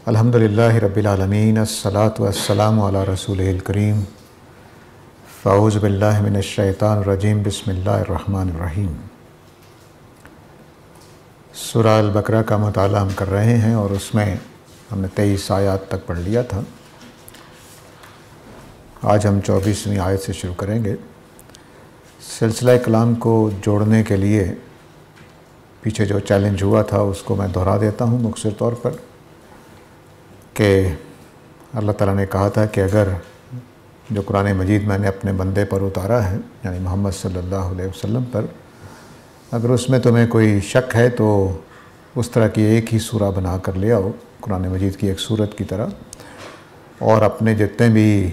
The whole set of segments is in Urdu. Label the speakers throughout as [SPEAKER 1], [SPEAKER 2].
[SPEAKER 1] الحمدللہ رب العالمین، الصلاۃ والسلام علی رسولہ الکریم، فاعوذ باللہ من الشیطان الرجیم، بسم اللہ الرحمن الرحیم۔ سورہ البقرہ کا مطالعہ ہم کر رہے ہیں اور اس میں ہم نے 23 آیات تک پڑھ لیا تھا۔ آج ہم 24ویں آیت سے شروع کریں گے۔ سلسلہ کلام کو جوڑنے کے لیے پیچھے جو چیلنج ہوا تھا اس کو میں دہرا دیتا ہوں مختصر طور پر، کہ اللہ تعالیٰ نے کہا تھا کہ اگر جو قرآن مجید میں نے اپنے بندے پر اتارا ہے، یعنی محمد صلی اللہ علیہ وسلم پر، اگر اس میں تمہیں کوئی شک ہے تو اس طرح کی ایک ہی سورہ بنا کر لے آؤ، قرآن مجید کی ایک سورت کی طرح، اور اپنے جتنے بھی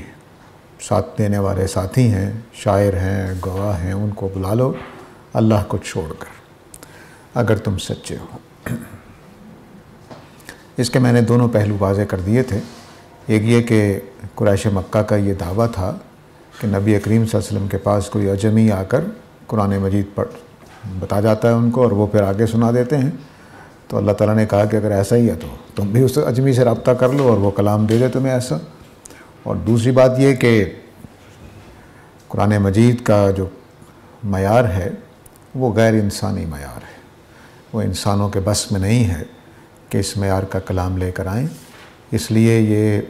[SPEAKER 1] ساتھ دینے والے ساتھی ہیں، شاعر ہیں، گواہ ہیں، ان کو بلا لو اللہ کو چھوڑ کر، اگر تم سچے ہو۔ اس کے میں نے دونوں پہلو واضح کر دیے تھے۔ ایک یہ کہ قریش مکہ کا یہ دعویٰ تھا کہ نبی کریم صلی اللہ علیہ وسلم کے پاس کوئی اجمی آ کر قرآن مجید پر بتا جاتا ہے ان کو اور وہ پھر آگے سنا دیتے ہیں۔ تو اللہ تعالیٰ نے کہا کہ اگر ایسا ہی ہے تو تم بھی اس اجمی سے رابطہ کر لو اور وہ کلام دے دے تمہیں ایسا۔ اور دوسری بات یہ کہ قرآن مجید کا جو معیار ہے وہ غیر انسانی معیار ہے، وہ انسانوں کے بس میں نہیں ہے کہ اس معیار کا کلام لے کر آئیں۔ اس لیے یہ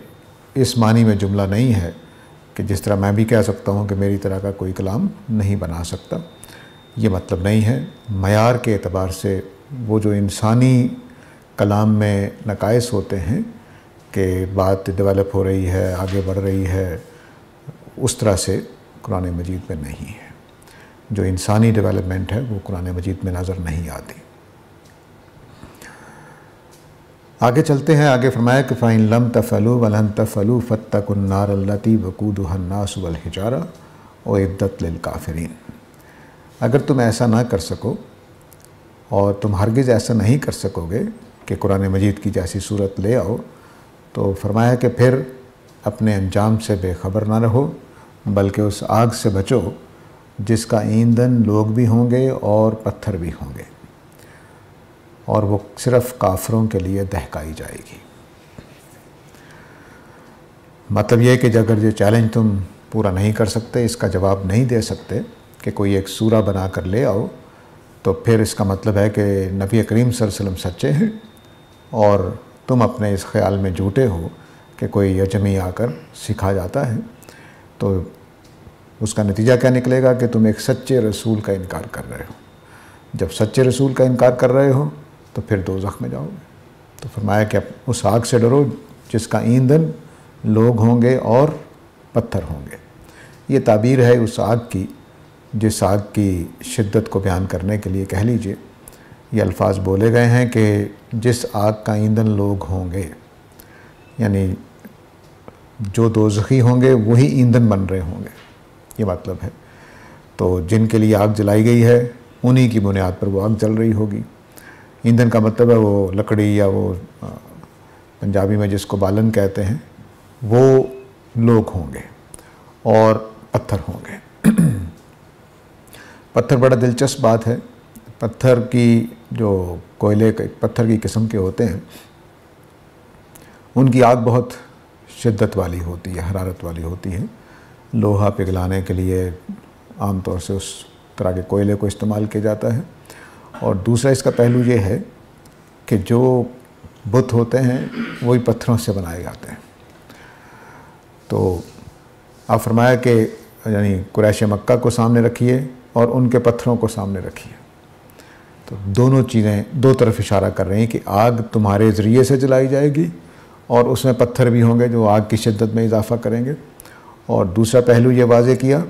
[SPEAKER 1] اس معنی میں جملہ نہیں ہے کہ جس طرح میں بھی کہہ سکتا ہوں کہ میری طرح کا کوئی کلام نہیں بنا سکتا، یہ مطلب نہیں ہے۔ معیار کے اعتبار سے وہ جو انسانی کلام میں نقائص ہوتے ہیں کہ بات ڈیولپ ہو رہی ہے، آگے بڑھ رہی ہے، اس طرح سے قرآن مجید میں نہیں ہے۔ جو انسانی ڈیولپمنٹ ہے وہ قرآن مجید میں نظر نہیں آتی۔ آگے چلتے ہیں۔ آگے فرمایا کہ فَإِن لَمْ تَفْعَلُوا وَلَن تَفْعَلُوا فَاتَّقُوا النَّارَ الَّتِي وَقُودُهَا النَّاسُ وَالْحِجَارَةُ أُعِدَّتْ لِلْكَافِرِينَ۔ اگر تم ایسا نہ کر سکو اور تم ہرگز ایسا نہیں کر سکو گے کہ قرآن مجید کی جیسی صورت لے آؤ، تو فرمایا کہ پھر اپنے انجام سے بے خبر نہ رہو، بلکہ اس آگ سے بچو جس کا ایندھن لوگ بھی ہوں گے اور پتھر بھی ہوں گے، اور وہ صرف کافروں کے لیے دہکائی جائے گی۔ مطلب یہ کہ اگر یہ چیلنج تم پورا نہیں کر سکتے، اس کا جواب نہیں دے سکتے کہ کوئی ایک سورہ بنا کر لے آؤ، تو پھر اس کا مطلب ہے کہ نبی کریم صلی اللہ علیہ وسلم سچے ہیں اور تم اپنے اس خیال میں جھوٹے ہو کہ کوئی اجمی آ کر سکھا جاتا ہے۔ تو اس کا نتیجہ کیا نکلے گا کہ تم ایک سچے رسول کا انکار کر رہے ہو۔ جب سچے رسول کا انکار کر رہے ہو تو پھر دوزخ میں جاؤ گے۔ تو فرمایا کہ اس آگ سے ڈرو جس کا ایندھن لوگ ہوں گے اور پتھر ہوں گے۔ یہ تعبیر ہے اس آگ کی جس آگ کی شدت کو بیان کرنے کے لیے کہہ لیجئے یہ الفاظ بولے گئے ہیں کہ جس آگ کا ایندھن لوگ ہوں گے، یعنی جو دوزخی ہوں گے وہی ایندھن بن رہے ہوں گے، یہ مطلب ہے۔ تو جن کے لیے آگ جلائی گئی ہے انہی کی بنیاد پر وہ آگ جل رہی ہوگی۔ ایندھن کا مطلب ہے وہ لکڑی یا وہ پنجابی میں جس کو بالن کہتے ہیں، وہ لوگ ہوں گے اور پتھر ہوں گے۔ پتھر بڑا دلچسپ بات ہے۔ پتھر کی جو کوئلے پتھر کی قسم کے ہوتے ہیں ان کی آگ بہت شدت والی ہوتی ہے، حرارت والی ہوتی ہے۔ لوہا پگھلانے کے لیے عام طور سے اس طرح کے کوئلے کو استعمال کیا جاتا ہے۔ اور دوسرا اس کا پہلو یہ ہے کہ جو بت ہوتے ہیں وہی پتھروں سے بنائے جاتے ہیں۔ تو آپ فرمایا کہ یعنی قریش مکہ کو سامنے رکھیے اور ان کے پتھروں کو سامنے رکھیے، تو دونوں چیزیں دو طرف اشارہ کر رہی ہیں کہ آگ تمہارے ذریعے سے جلائی جائے گی اور اس میں پتھر بھی ہوں گے جو آگ کی شدت میں اضافہ کریں گے۔ اور دوسرا پہلو یہ واضح کیا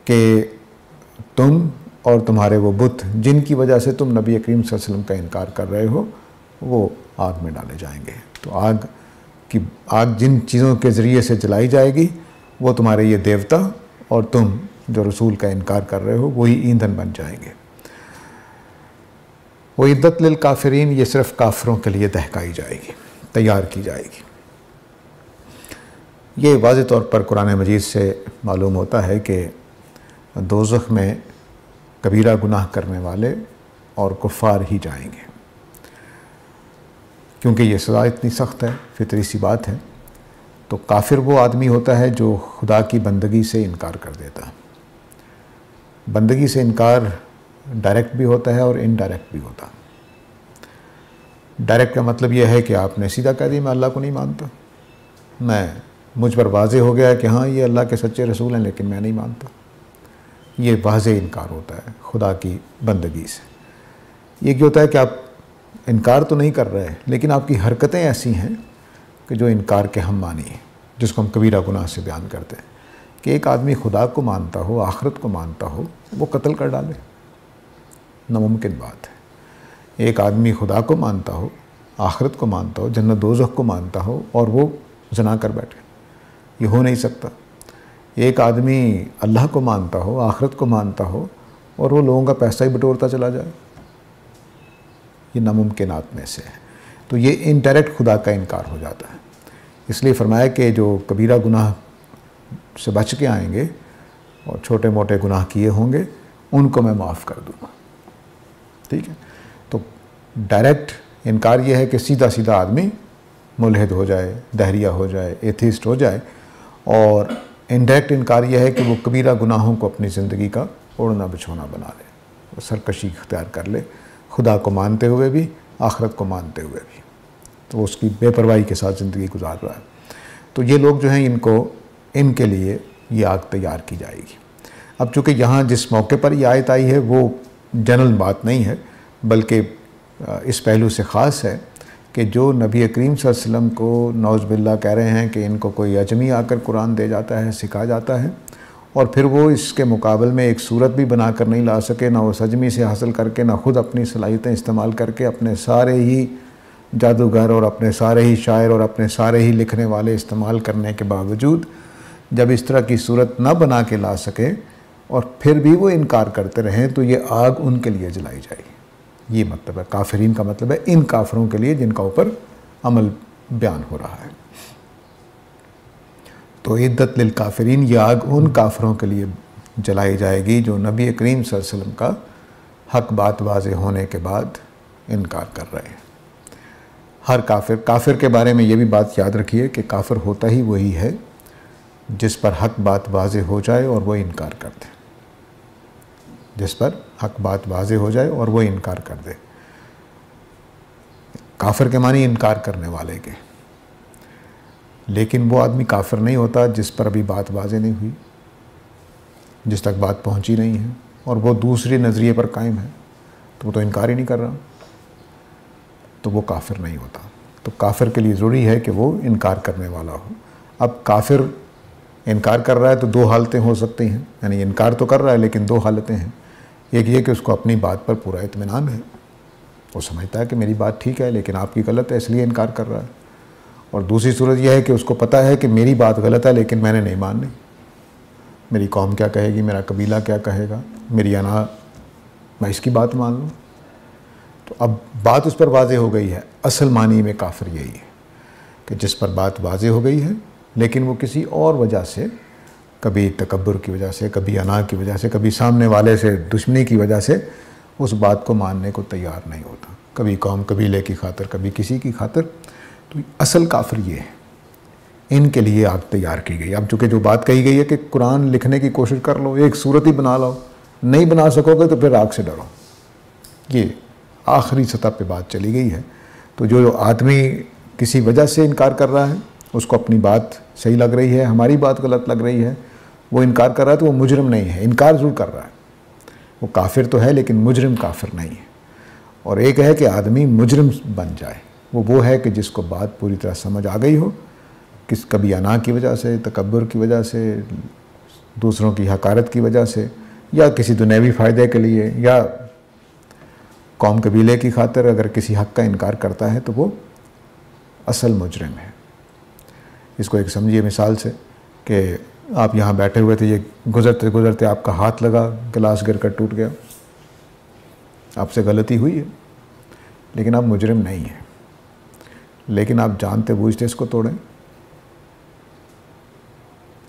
[SPEAKER 1] کہ تم اور تمہارے وہ بت جن کی وجہ سے تم نبی کریم صلی اللہ علیہ وسلم کا انکار کر رہے ہو وہ آگ میں ڈالے جائیں گے۔ تو آگ جن چیزوں کے ذریعے سے جلائی جائے گی وہ تمہارے یہ دیوتا اور تم جو رسول کا انکار کر رہے ہو وہی ایندھن بن جائیں گے۔ وَعِدَّتْ لِلْكَافِرِينَ، یہ صرف کافروں کے لیے دہکائی جائے گی، تیار کی جائے گی۔ یہ واضح طور پر قرآن مجید سے معلوم ہوتا ہے کہ دوزخ میں کبیرہ گناہ کرنے والے اور کفار ہی جائیں گے۔ کیونکہ یہ سزا اتنی سخت ہے، فطری سی بات ہے۔ تو کافر وہ آدمی ہوتا ہے جو خدا کی بندگی سے انکار کر دیتا ہے۔ بندگی سے انکار ڈائریکٹ بھی ہوتا ہے اور انڈائریکٹ بھی ہوتا ہے۔ ڈائریکٹ کا مطلب یہ ہے کہ آپ نے سیدھا کہہ دیا میں اللہ کو نہیں مانتا، مجھ پر واضح ہو گیا ہے کہ ہاں یہ اللہ کے سچے رسول ہیں لیکن میں نہیں مانتا۔ یہ واضح انکار ہوتا ہے خدا کی بندگی سے۔ یہ کیا ہوتا ہے کہ آپ انکار تو نہیں کر رہے لیکن آپ کی حرکتیں ایسی ہیں کہ جو انکار کے ہم مانی ہیں، جس کو ہم کبیرہ گناہ سے بیان کرتے ہیں کہ ایک آدمی خدا کو مانتا ہو، آخرت کو مانتا ہو، وہ قتل کر ڈالے، ناممکن بات ہے۔ ایک آدمی خدا کو مانتا ہو، آخرت کو مانتا ہو، جنت دوزخ کو مانتا ہو اور وہ زنا کر بیٹھے، یہ ہو نہیں سکتا۔ ایک آدمی اللہ کو مانتا ہو، آخرت کو مانتا ہو اور وہ لوگوں کا پیسہ ہی بٹورتا چلا جائے، یہ ناممکنات میں سے ہے۔ تو یہ انڈائریکٹ خدا کا انکار ہو جاتا ہے۔ اس لیے فرمایا کہ جو کبیرہ گناہ سے بچ کے آئیں گے اور چھوٹے موٹے گناہ کیے ہوں گے ان کو میں معاف کر دوں گا، ٹھیک ہے۔ تو ڈائریکٹ انکار یہ ہے کہ سیدھا سیدھا آدمی ملحد ہو جائے، دہریہ ہو جائے، ایتھیسٹ ہو جائے، اور انڈائریکٹ انکار یہ ہے کہ وہ کبیرہ گناہوں کو اپنی زندگی کا اوڑھنا بچھونا بنا لے، وہ سرکشی اختیار کر لے، خدا کو مانتے ہوئے بھی، آخرت کو مانتے ہوئے بھی، تو اس کی بے پرواہی کے ساتھ زندگی گزار رہا ہے۔ تو یہ لوگ جو ہیں ان کے لیے یہ آگ تیار کی جائے گی۔ اب چونکہ یہاں جس موقع پر یہ آیت آئی ہے وہ جنرل بات نہیں ہے، بلکہ اس پہلو سے خاص ہے کہ جو نبی کریم صلی اللہ علیہ وسلم کو نعوذ باللہ کہہ رہے ہیں کہ ان کو کوئی اجمی آ کر قرآن دے جاتا ہے، سکھا جاتا ہے، اور پھر وہ اس کے مقابل میں ایک صورت بھی بنا کر نہیں لا سکے، نہ اس اجمی سے حاصل کر کے، نہ خود اپنی صلاحیتیں استعمال کر کے، اپنے سارے ہی جادوگر اور اپنے سارے ہی شاعر اور اپنے سارے ہی لکھنے والے استعمال کرنے کے باوجود جب اس طرح کی صورت نہ بنا کے لا سکے اور پھر بھی وہ انکار کرتے رہیں تو یہ آگ ان کے لیے جلائی جائے گی۔ یہ مطلب ہے کافرین کا، مطلب ہے ان کافروں کے لیے جن کا اوپر عمل بیان ہو رہا ہے۔ تو عدت للکافرین، یہ آگ ان کافروں کے لیے جلائی جائے گی جو نبی کریم صلی اللہ علیہ وسلم کا حق بات واضح ہونے کے بعد انکار کر رہے ہیں۔ ہر کافر کے بارے میں یہ بھی بات یاد رکھیے کہ کافر ہوتا ہی وہی ہے جس پر حق بات واضح ہو جائے اور وہ انکار کر دے، جس پر حق بات واضح ہو جائے اور وہ انکار کر دے۔ کافر کے معنی انکار کرنے والے کے، لیکن وہ آدمی کافر نہیں ہوتا جس پر ابھی بات واضح نہیں ہوئی، جس تک بات پہنچی نہیں ہے اور وہ دوسرے نظریے پر قائم ہے، تو وہ تو انکار ہی نہیں کر رہا، تو وہ کافر نہیں ہوتا۔ تو کافر کے لیے ضروری ہے کہ وہ انکار کرنے والا ہو۔ اب کافر انکار کر رہا ہے تو دو حالتیں ہو سکتی ہیں، یعنی انکار تو کر رہا ہے لیکن دو حالتیں ہیں۔ ایک یہ کہ اس کو اپنی بات پر پورا اطمینان ہے، وہ سمجھتا ہے کہ میری بات ٹھیک ہے لیکن آپ کی غلط ہے اس لیے انکار کر رہا ہے، اور دوسری صورت یہ ہے کہ اس کو پتہ ہے کہ میری بات غلط ہے لیکن میں نے نہیں ماننی، میری قوم کیا کہے گی، میرا قبیلہ کیا کہے گا، میری انا، میں اس کی بات مان لوں۔ تو اب بات اس پر واضح ہو گئی ہے۔ اصل معنی میں کافر یہی ہے کہ جس پر بات واضح ہو گئی ہے لیکن وہ کسی اور وجہ سے، کبھی تکبر کی وجہ سے، کبھی انا کی وجہ سے، کبھی سامنے والے سے دشمنی کی وجہ سے اس بات کو ماننے کو تیار نہیں ہوتا، کبھی قوم قبیلے کی خاطر، کبھی کسی کی خاطر۔ تو اصل کافر یہ ہے، ان کے لیے آگ تیار کی گئی۔ اب چونکہ جو بات کہی گئی ہے کہ قرآن لکھنے کی کوشش کر لو، ایک صورت ہی بنا لو، نہیں بنا سکو گے تو پھر آگ سے ڈرو، یہ آخری سطح پہ بات چلی گئی ہے۔ تو جو آدمی کسی وجہ سے انکار کر رہا ہے، اس کو اپنی بات صحیح لگ رہی ہے، ہماری بات غلط لگ رہی ہے، وہ انکار کر رہا ہے تو وہ مجرم نہیں ہے، انکار ضرور کر رہا ہے، وہ کافر تو ہے لیکن مجرم کافر نہیں ہے۔ اور ایک ہے کہ آدمی مجرم بن جائے، وہ ہے کہ جس کو بات پوری طرح سمجھ آ گئی ہو، کبھی انا کی وجہ سے، تکبر کی وجہ سے، دوسروں کی حقارت کی وجہ سے، یا کسی دنیاوی فائدے کے لیے، یا قوم قبیلے کی خاطر اگر کسی حق کا انکار کرتا ہے تو وہ اصل مجرم ہے۔ اس کو ایک سمجھیے مثال سے کہ آپ یہاں بیٹھے ہوئے تھے، یہ گزرتے گزرتے آپ کا ہاتھ لگا، گلاس گر کر ٹوٹ گیا، آپ سے غلطی ہوئی ہے لیکن آپ مجرم نہیں ہیں، لیکن آپ جانتے بوجھتے اس کو توڑیں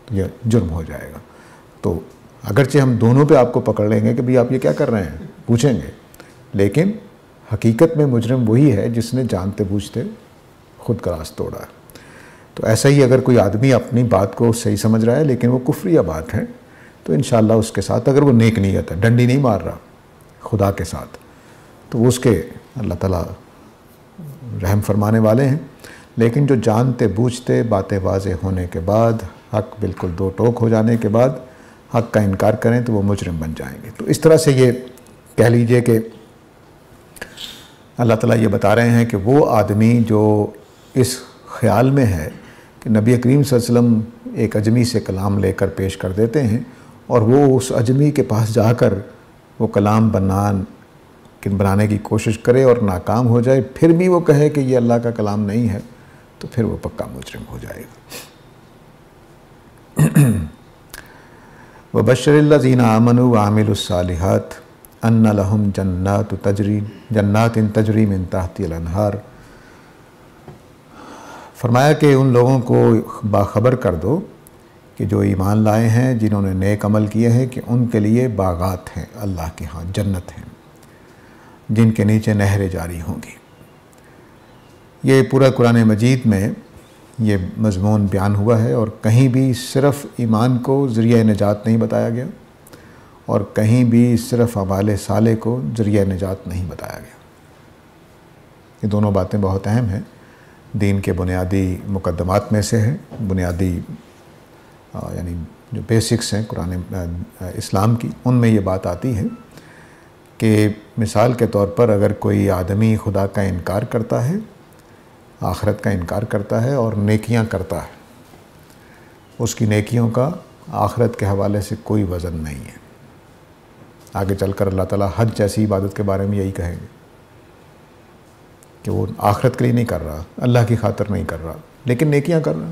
[SPEAKER 1] تو یہ جرم ہو جائے گا۔ تو اگرچہ ہم دونوں پہ آپ کو پکڑ لیں گے کہ بھئی آپ یہ کیا کر رہے ہیں، پوچھیں گے، لیکن حقیقت میں مجرم وہی ہے جس نے جانتے بوجھتے خود کا راز توڑا ہے۔ تو ایسا ہی اگر کوئی آدمی اپنی بات کو صحیح سمجھ رہا ہے لیکن وہ کفریہ بات ہے، تو انشاءاللہ اس کے ساتھ اگر وہ نیک نیت ہے، ڈنڈی نہیں مار رہا خدا کے ساتھ، تو اس کے اللہ تعالیٰ رحم فرمانے والے ہیں۔ لیکن جو جانتے بوجھتے باتیں واضح ہونے کے بعد، حق بالکل دو ٹوک ہو جانے کے بعد حق کا انکار کریں تو وہ مجرم بن جائیں گے۔ تو اس طرح سے یہ کہہ لیجئے کہ اللہ تعالیٰ یہ بتا رہے ہیں کہ وہ آدمی جو اس خیال میں ہے کہ نبی کریم صلی اللہ علیہ وسلم ایک اجمی سے کلام لے کر پیش کر دیتے ہیں اور وہ اس اجمی کے پاس جا کر وہ کلام بنانے کی کوشش کرے اور ناکام ہو جائے، پھر بھی وہ کہے کہ یہ اللہ کا کلام نہیں ہے، تو پھر وہ پکا مجرم ہو جائے گا۔ وَبَشِّرِ الَّذِينَ آمَنُوا وَعَمِلُوا الصَّالِحَاتِ أَنَّ لَهُمْ جَنَّاتٍ تَجْرِي مِن تَحْتِهَا الْأَنْهَارُ، فرمایا کہ ان لوگوں کو باخبر کر دو کہ جو ایمان لائے ہیں، جنہوں نے نیک عمل کیے ہیں، کہ ان کے لیے باغات ہیں اللہ کے ہاں، جنت ہیں جن کے نیچے نہریں جاری ہوں گی۔ یہ پورا قرآن مجید میں یہ مضمون بیان ہوا ہے، اور کہیں بھی صرف ایمان کو ذریعہ نجات نہیں بتایا گیا اور کہیں بھی صرف اعمال صالح کو ذریعہ نجات نہیں بتایا گیا۔ یہ دونوں باتیں بہت اہم ہیں، دین کے بنیادی مقدمات میں سے ہے، بنیادی یعنی جو بیسکس ہیں قرآن اسلام کی، ان میں یہ بات آتی ہے کہ مثال کے طور پر اگر کوئی آدمی خدا کا انکار کرتا ہے، آخرت کا انکار کرتا ہے اور نیکیاں کرتا ہے، اس کی نیکیوں کا آخرت کے حوالے سے کوئی وزن نہیں ہے۔ آگے چل کر اللہ تعالیٰ حج جیسی عبادت کے بارے میں یہی کہیں گے کہ وہ آخرت کے لیے نہیں کر رہا، اللہ کی خاطر نہیں کر رہا، لیکن نیکیاں کر رہا۔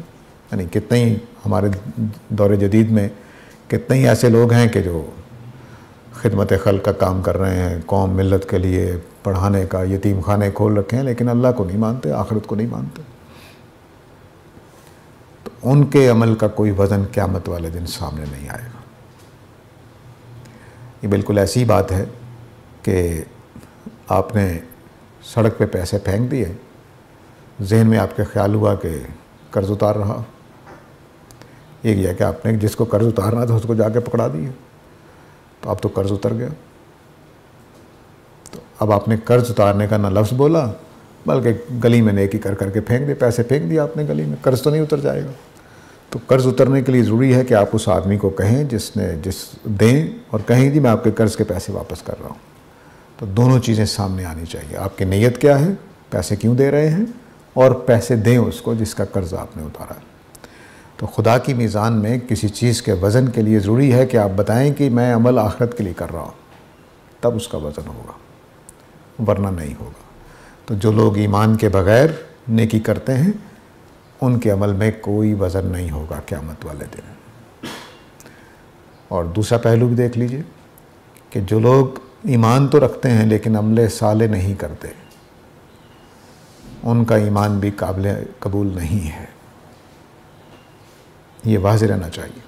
[SPEAKER 1] یعنی کتنے ہی ہمارے دور جدید میں کتنے ہی ایسے لوگ ہیں کہ جو خدمت خلق کا کام کر رہے ہیں، قوم ملت کے لیے پڑھانے کا یتیم خانے کھول رکھے ہیں، لیکن اللہ کو نہیں مانتے، آخرت کو نہیں مانتے۔ تو ان کے عمل کا کوئی وزن قیامت والے دن سامنے نہیں آئے گا۔ یہ بالکل ایسی بات ہے کہ آپ نے سڑک پہ پیسے پھینک دیے، ذہن میں آپ کے خیال ہوا کہ قرض اتار رہا، ایک یہ کہ آپ نے جس کو قرض اتارنا تھا اس کو جا کے پکڑا دیا، تو اب تو قرض اتر گیا۔ تو اب آپ نے قرض اتارنے کا نہ لفظ بولا، بلکہ گلی میں نیکی کر کر کے پھینک دے، پیسے پھینک دیا آپ نے گلی میں، قرض تو نہیں اتر جائے گا۔ تو قرض اترنے کے لیے ضروری ہے کہ آپ اس آدمی کو کہیں جس دیں، اور کہیں جی میں آپ کے قرض کے پیسے واپس کر رہا ہوں۔ تو دونوں چیزیں سامنے آنی چاہیے، آپ کی نیت کیا ہے، پیسے کیوں دے رہے ہیں، اور پیسے دیں اس کو جس کا قرض آپ نے اتارا ہے۔ تو خدا کی میزان میں کسی چیز کے وزن کے لیے ضروری ہے کہ آپ بتائیں کہ میں عمل آخرت کے لیے کر رہا ہوں، تب اس کا وزن ہوگا، ورنہ نہیں ہوگا۔ تو جو لوگ ایمان کے بغیر نیکی کرتے ہیں، ان کے عمل میں کوئی وزن نہیں ہوگا قیامت والے دن۔ اور دوسرا پہلو بھی دیکھ لیجئے کہ جو لوگ ایمان تو رکھتے ہیں لیکن عمل صالح نہیں کرتے، ان کا ایمان بھی قابل قبول نہیں ہے، یہ واضح رہنا چاہیے۔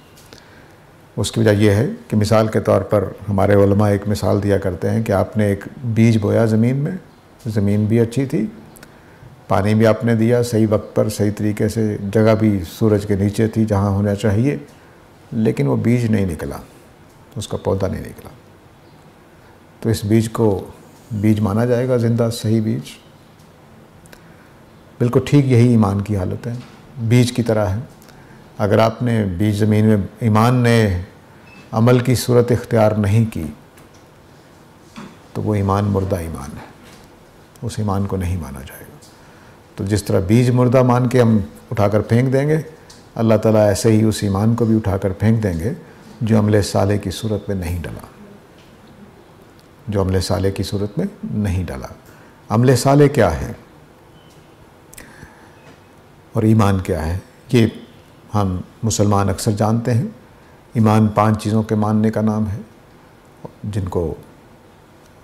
[SPEAKER 1] اس کی وجہ یہ ہے کہ مثال کے طور پر ہمارے علماء ایک مثال دیا کرتے ہیں کہ آپ نے ایک بیج بویا زمین میں، زمین بھی اچھی تھی، پانی بھی آپ نے دیا صحیح وقت پر، صحیح طریقے سے، جگہ بھی سورج کے نیچے تھی جہاں ہونا چاہیے، لیکن وہ بیج نہیں نکلا، اس کا پودا نہیں نکلا۔ تو اس بیج کو بیج مانا جائے گا، زندہ صحیح بیج؟ بالکل ٹھیک یہی ایمان کی حالت ہے، بیج کی طرح ہے۔ اگر آپ نے بیج زمین میں، ایمان نے عمل کی صورت اختیار نہیں کی، تو وہ ایمان مردہ ایمان ہے، اس ایمان کو نہیں مانا جائے گا۔ تو جس طرح بیج مردہ مان کے ہم اٹھا کر پھینک دیں گے، اللہ تعالیٰ ایسے ہی اس ایمان کو بھی اٹھا کر پھینک دیں گے جو عمل صالح کی صورت میں نہیں ڈلا، جو عمل صالح کی صورت میں نہیں ڈلا۔ عمل صالح کیا ہے اور ایمان کیا ہے، یہ ہم مسلمان اکثر جانتے ہیں۔ ایمان 5 چیزوں کے ماننے کا نام ہے، جن کو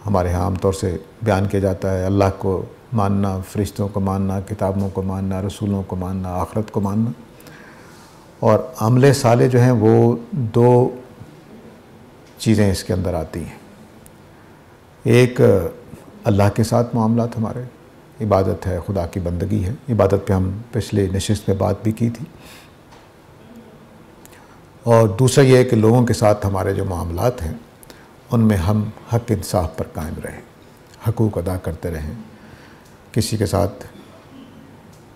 [SPEAKER 1] ہمارے ہاں عام طور سے بیان کیا جاتا ہے: اللہ کو ماننا، فرشتوں کو ماننا، کتابوں کو ماننا، رسولوں کو ماننا، آخرت کو ماننا۔ اور عمل صالح جو ہیں وہ 2 چیزیں اس کے اندر آتی ہیں، ایک اللہ کے ساتھ معاملات ہمارے، عبادت ہے، خدا کی بندگی ہے۔ عبادت پہ ہم پچھلے نشست میں بات بھی کی تھی۔ اور دوسرا یہ ہے کہ لوگوں کے ساتھ ہمارے جو معاملات ہیں ان میں ہم حق انصاف پر قائم رہیں، حقوق ادا کرتے رہیں، کسی کے ساتھ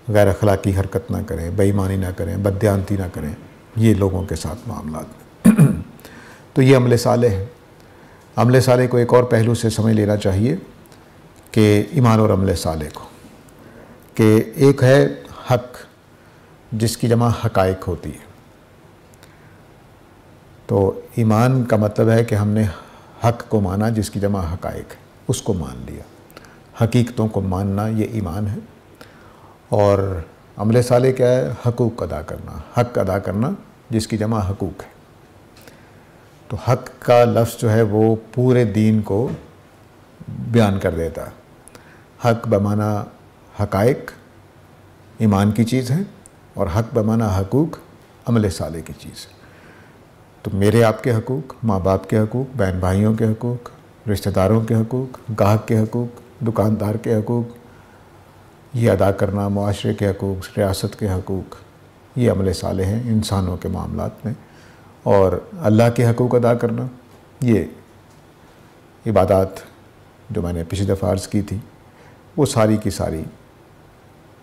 [SPEAKER 1] غیر اخلاقی حرکت نہ کریں، بے ایمانی نہ کریں، بددیانتی نہ کریں، یہ لوگوں کے ساتھ معاملات میں۔ تو یہ عمل صالح ہے۔ عمل صالح کو ایک اور پہلو سے سمجھ لینا چاہیے کہ ایمان اور عمل صالح کو، کہ ایک ہے حق جس کی جمع حقائق ہوتی ہے۔ تو ایمان کا مطلب ہے کہ ہم نے حق کو مانا جس کی جمع حقائق ہے، اس کو مان لیا۔ حقیقتوں کو ماننا یہ ایمان ہے۔ اور عمل صالح کیا ہے؟ حقوق ادا کرنا، حق ادا کرنا جس کی جمع حقوق ہے۔ تو حق کا لفظ جو ہے وہ پورے دین کو بیان کر دیتا ہے۔ حق بمعنی حقائق ایمان کی چیز ہے، اور حق بمعنی حقوق عمل صالح کی چیز ہے۔ تو میرے آپ کے حقوق، ماں باپ کے حقوق، بہن بھائیوں کے حقوق، رشتہ داروں کے حقوق، گاہک کے حقوق، دکاندار کے حقوق، یہ ادا کرنا، معاشرے کے حقوق، ریاست کے حقوق، یہ عمل صالح ہیں انسانوں کے معاملات میں۔ اور اللہ کے حقوق ادا کرنا، یہ عبادات جو میں نے پچھلی دفعہ عرض کی تھی، وہ ساری کی ساری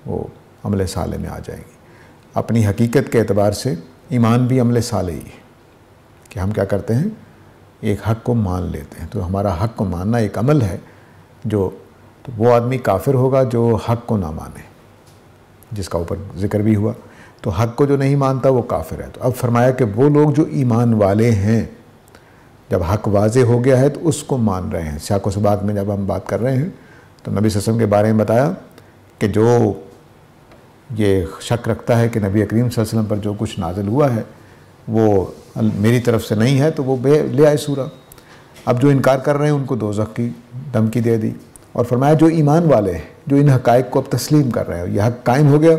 [SPEAKER 1] وہ عمل صالح میں آ جائیں گی۔ اپنی حقیقت کے اعتبار سے ایمان بھی عمل صالح ہی ہے کہ ہم کیا کرتے ہیں؟ ایک حق کو مان لیتے ہیں۔ تو ہمارا حق کو ماننا ایک عمل ہے۔ تو وہ آدمی کافر ہوگا جو حق کو نہ مانے، جس کا اوپر ذکر بھی ہوا۔ تو حق کو جو نہیں مانتا وہ کافر ہے۔ تو اب فرمایا کہ وہ لوگ جو ایمان والے ہیں، جب حق واضح ہو گیا ہے تو اس کو مان رہے ہیں۔ سیاق و سباق میں جب ہم بات کر رہے ہیں تو نبی صلی اللہ علیہ وسلم کے بارے میں بتایا کہ جو یہ شک رکھتا ہے کہ نبی کریم صلی اللہ علیہ وسلم پر جو کچھ نازل ہوا ہے وہ میری طرف سے نہیں ہے تو وہ لے آئے سورہ۔ اب جو انکار کر رہے ہیں ان کو دوزخ کی دھمکی دے دی، اور فرمایا جو ایمان والے ہیں، جو ان حقائق کو اب تسلیم کر رہے ہیں، یہ حق قائم ہو گیا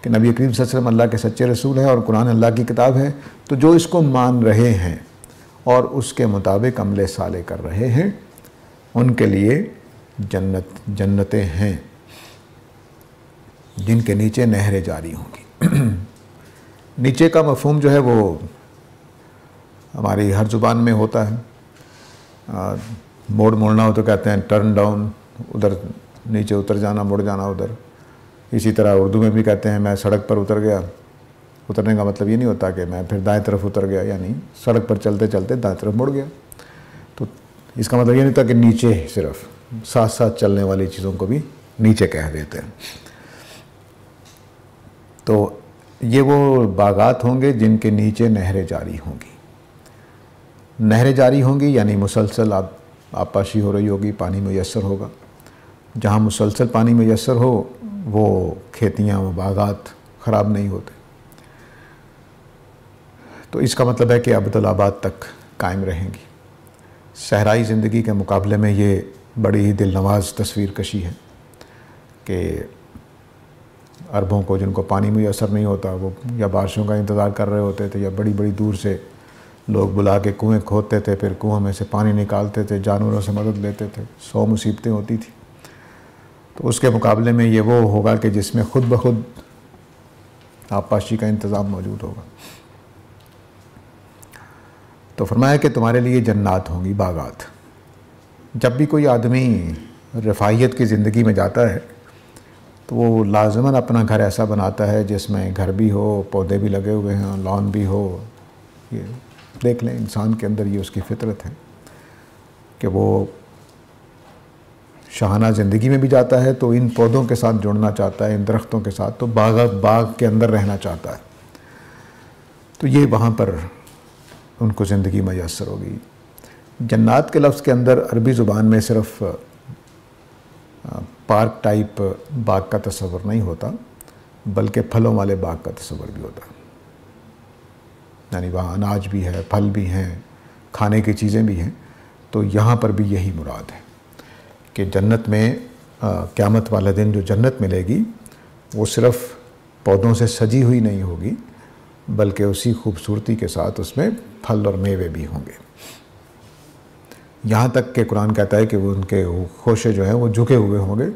[SPEAKER 1] کہ نبی کریم صلی اللہ علیہ وسلم اللہ کے سچے رسول ہیں اور قرآن اللہ کی کتاب ہے، تو جو اس کو مان رہے ہیں اور اس کے مطابق عمل صالح کر رہے ہیں، ان کے لیے جنتیں ہیں جن کے نیچے نہریں جاری ہوں گی۔ نیچے کا مفہوم جو ہے وہ ہماری ہر زبان میں ہوتا ہے۔ موڑنا ہو تو کہتے ہیں ٹرن ڈاؤن، ادھر نیچے اتر جانا، مڑ جانا ادھر۔ اسی طرح اردو میں بھی کہتے ہیں میں سڑک پر اتر گیا۔ اترنے کا مطلب یہ نہیں ہوتا کہ میں پھر دائیں طرف اتر گیا، یعنی سڑک پر چلتے چلتے دائیں طرف مڑ گیا۔ تو اس کا مطلب یہ نہیں ہوتا کہ نیچے صرف، ساتھ ساتھ چلنے والی چیزوں کو بھی نیچے کہہ دیتے ہیں۔ تو یہ وہ باغات ہوں گے جن کے نیچے نہریں جاری ہوں گی۔ نہریں جاری ہوں گی یعنی مسلسل آبپاشی ہو رہی ہوگی، پانی میسر ہوگا۔ جہاں مسلسل پانی میسر ہو وہ کھیتیاں، وہ باغات خراب نہیں ہوتے۔ تو اس کا مطلب ہے کہ ابدالآباد تک قائم رہیں گی۔ صحرائی زندگی کے مقابلے میں یہ بڑی ہی دل نواز تصویر کشی ہے کہ عربوں کو جن کو پانی میسر نہیں ہوتا، وہ یا بارشوں کا انتظار کر رہے ہوتے تھے یا بڑی بڑی دور سے لوگ بلا کے کنویں کھودتے تھے، پھر کنویں میں سے پانی نکالتے تھے، جانوروں سے مدد لیتے تھے، 100 مصیبتیں ہوتی تھیں۔ تو اس کے مقابلے میں یہ وہ ہوگا کہ جس میں خود بخود آبپاشی کا انتظام موجود ہوگا۔ تو فرمایا کہ تمہارے لیے جنات ہوں گی، باغات۔ جب بھی کوئی آدمی رفاہیت کی زندگی میں جاتا ہے تو وہ لازماً اپنا گھر ایسا بناتا ہے جس میں گھر بھی ہو، پودے بھی لگے ہوئے ہیں، لان بھی ہو۔ یہ دیکھ لیں انسان کے اندر یہ اس کی فطرت ہے کہ وہ شاہانہ زندگی میں بھی جاتا ہے تو ان پودوں کے ساتھ جڑنا چاہتا ہے، ان درختوں کے ساتھ، تو باغ کے اندر رہنا چاہتا ہے۔ تو یہ وہاں پر ان کو زندگی میسر ہوگی۔ جنات کے لفظ کے اندر عربی زبان میں صرف پارک ٹائپ باغ کا تصور نہیں ہوتا، بلکہ پھلوں والے باغ کا تصور بھی ہوتا ہے۔ یعنی وہاں اناج بھی ہے، پھل بھی ہیں، کھانے کی چیزیں بھی ہیں۔ تو یہاں پر بھی یہی مراد ہے کہ جنت میں قیامت والا دن جو جنت ملے گی وہ صرف پودوں سے سجی ہوئی نہیں ہوگی، بلکہ اسی خوبصورتی کے ساتھ اس میں پھل اور میوے بھی ہوں گے۔ یہاں تک کہ قرآن کہتا ہے کہ وہ ان کے خوشے جو ہیں وہ جھکے ہوئے ہوں گے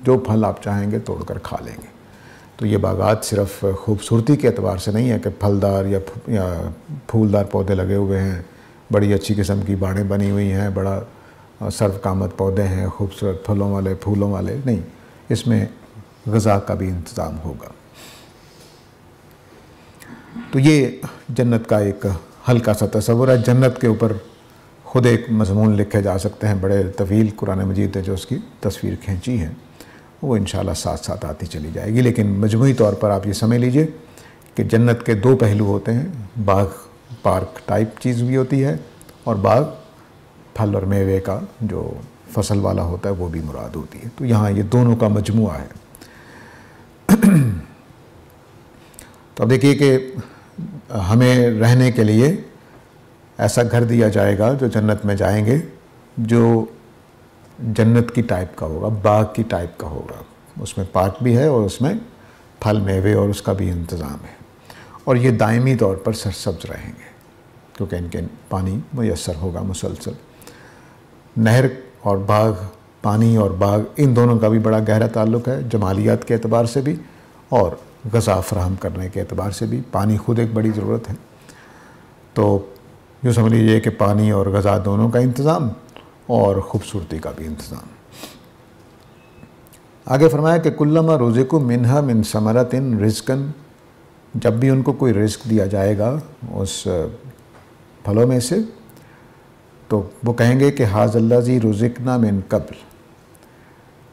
[SPEAKER 1] جو پھل آپ چاہیں گے توڑ کر کھا لیں گے۔ تو یہ باغات صرف خوبصورتی کے اعتبار سے نہیں ہے کہ پھلدار یا پھولدار پودے لگے ہوئے ہیں، بڑی اچھی قسم کی باڑیں بنی ہوئی ہیں، بڑا سرو قامت پودے ہیں، خوبصورت پھولوں والے نہیں، اس میں غذا کا بھی انتظام ہوگا۔ تو یہ جنت کا ایک ہلکا سا تصور ہے۔ جنت کے اوپر خود ایک مضمون لکھے جا سکتے ہیں، بڑے طویل قرآن مجید ہے جو اس کی تصویر کھینچی ہے، وہ انشاءاللہ ساتھ ساتھ آتی چلی جائے گی۔ لیکن مجموعی طور پر آپ یہ سمجھ لیجئے کہ جنت کے دو پہلو ہوتے ہیں، باغ پارک ٹائپ چیز بھی ہوتی ہے، اور باغ پھل اور میوے کا جو فصل والا ہوتا ہے وہ بھی مراد ہوتی ہے۔ تو یہاں یہ دونوں کا مجموعہ ہے۔ تو اب دیکھیے کہ ہمیں رہنے کے لیے ایسا گھر دیا جائے گا جو جنت میں جائیں گے، جو جنت کی ٹائپ کا ہوگا، باغ کی ٹائپ کا ہوگا، اس میں پارک بھی ہے اور اس میں پھل میوے اور اس کا بھی انتظام ہے، اور یہ دائمی طور پر سرسبز رہیں گے کیونکہ ان کے پانی میسر ہوگا مسلسل۔ نہر اور باغ، پانی اور باغ، ان دونوں کا بھی بڑا گہرا تعلق ہے، جمالیات کے اعتبار سے بھی اور غذا فراہم کرنے کے اعتبار سے بھی۔ پانی خود ایک بڑی ضرورت ہے، تو یوں سمجھ لیجیے کہ پانی اور غذا دونوں کا انتظام اور خوبصورتی کا بھی انتظام۔ آگے فرمایا کہ کلما رزقوا منہا من ثمرۃ رزقا، جب بھی ان کو کوئی رزق دیا جائے گا اس پھلوں میں سے، تو وہ کہیں گے کہ ھذا الذی رزقنا من قبل،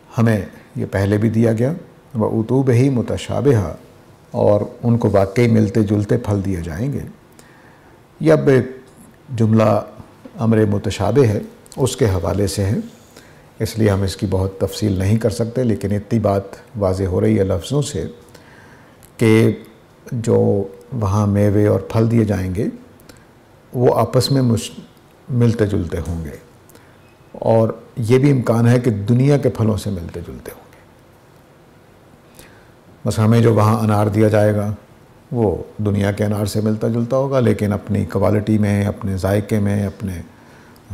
[SPEAKER 1] ہمیں یہ پہلے بھی دیا گیا، وَأُتُوا بِهِ متشابہا، اور ان کو واقعی ملتے جلتے پھل دیے جائیں گے۔ یہ اب ایک جملہ امر متشابہ ہے، اس کے حوالے سے ہے، اس لیے ہم اس کی بہت تفصیل نہیں کر سکتے، لیکن اتنی بات واضح ہو رہی ہے لفظوں سے کہ جو وہاں میوے اور پھل دیے جائیں گے وہ آپس میں ملتے جلتے ہوں گے، اور یہ بھی امکان ہے کہ دنیا کے پھلوں سے ملتے جلتے ہوں گے۔ بس ہمیں جو وہاں انار دیا جائے گا وہ دنیا کے انار سے ملتا جلتا ہوگا، لیکن اپنی کوالٹی میں، اپنے ذائقے میں، اپنے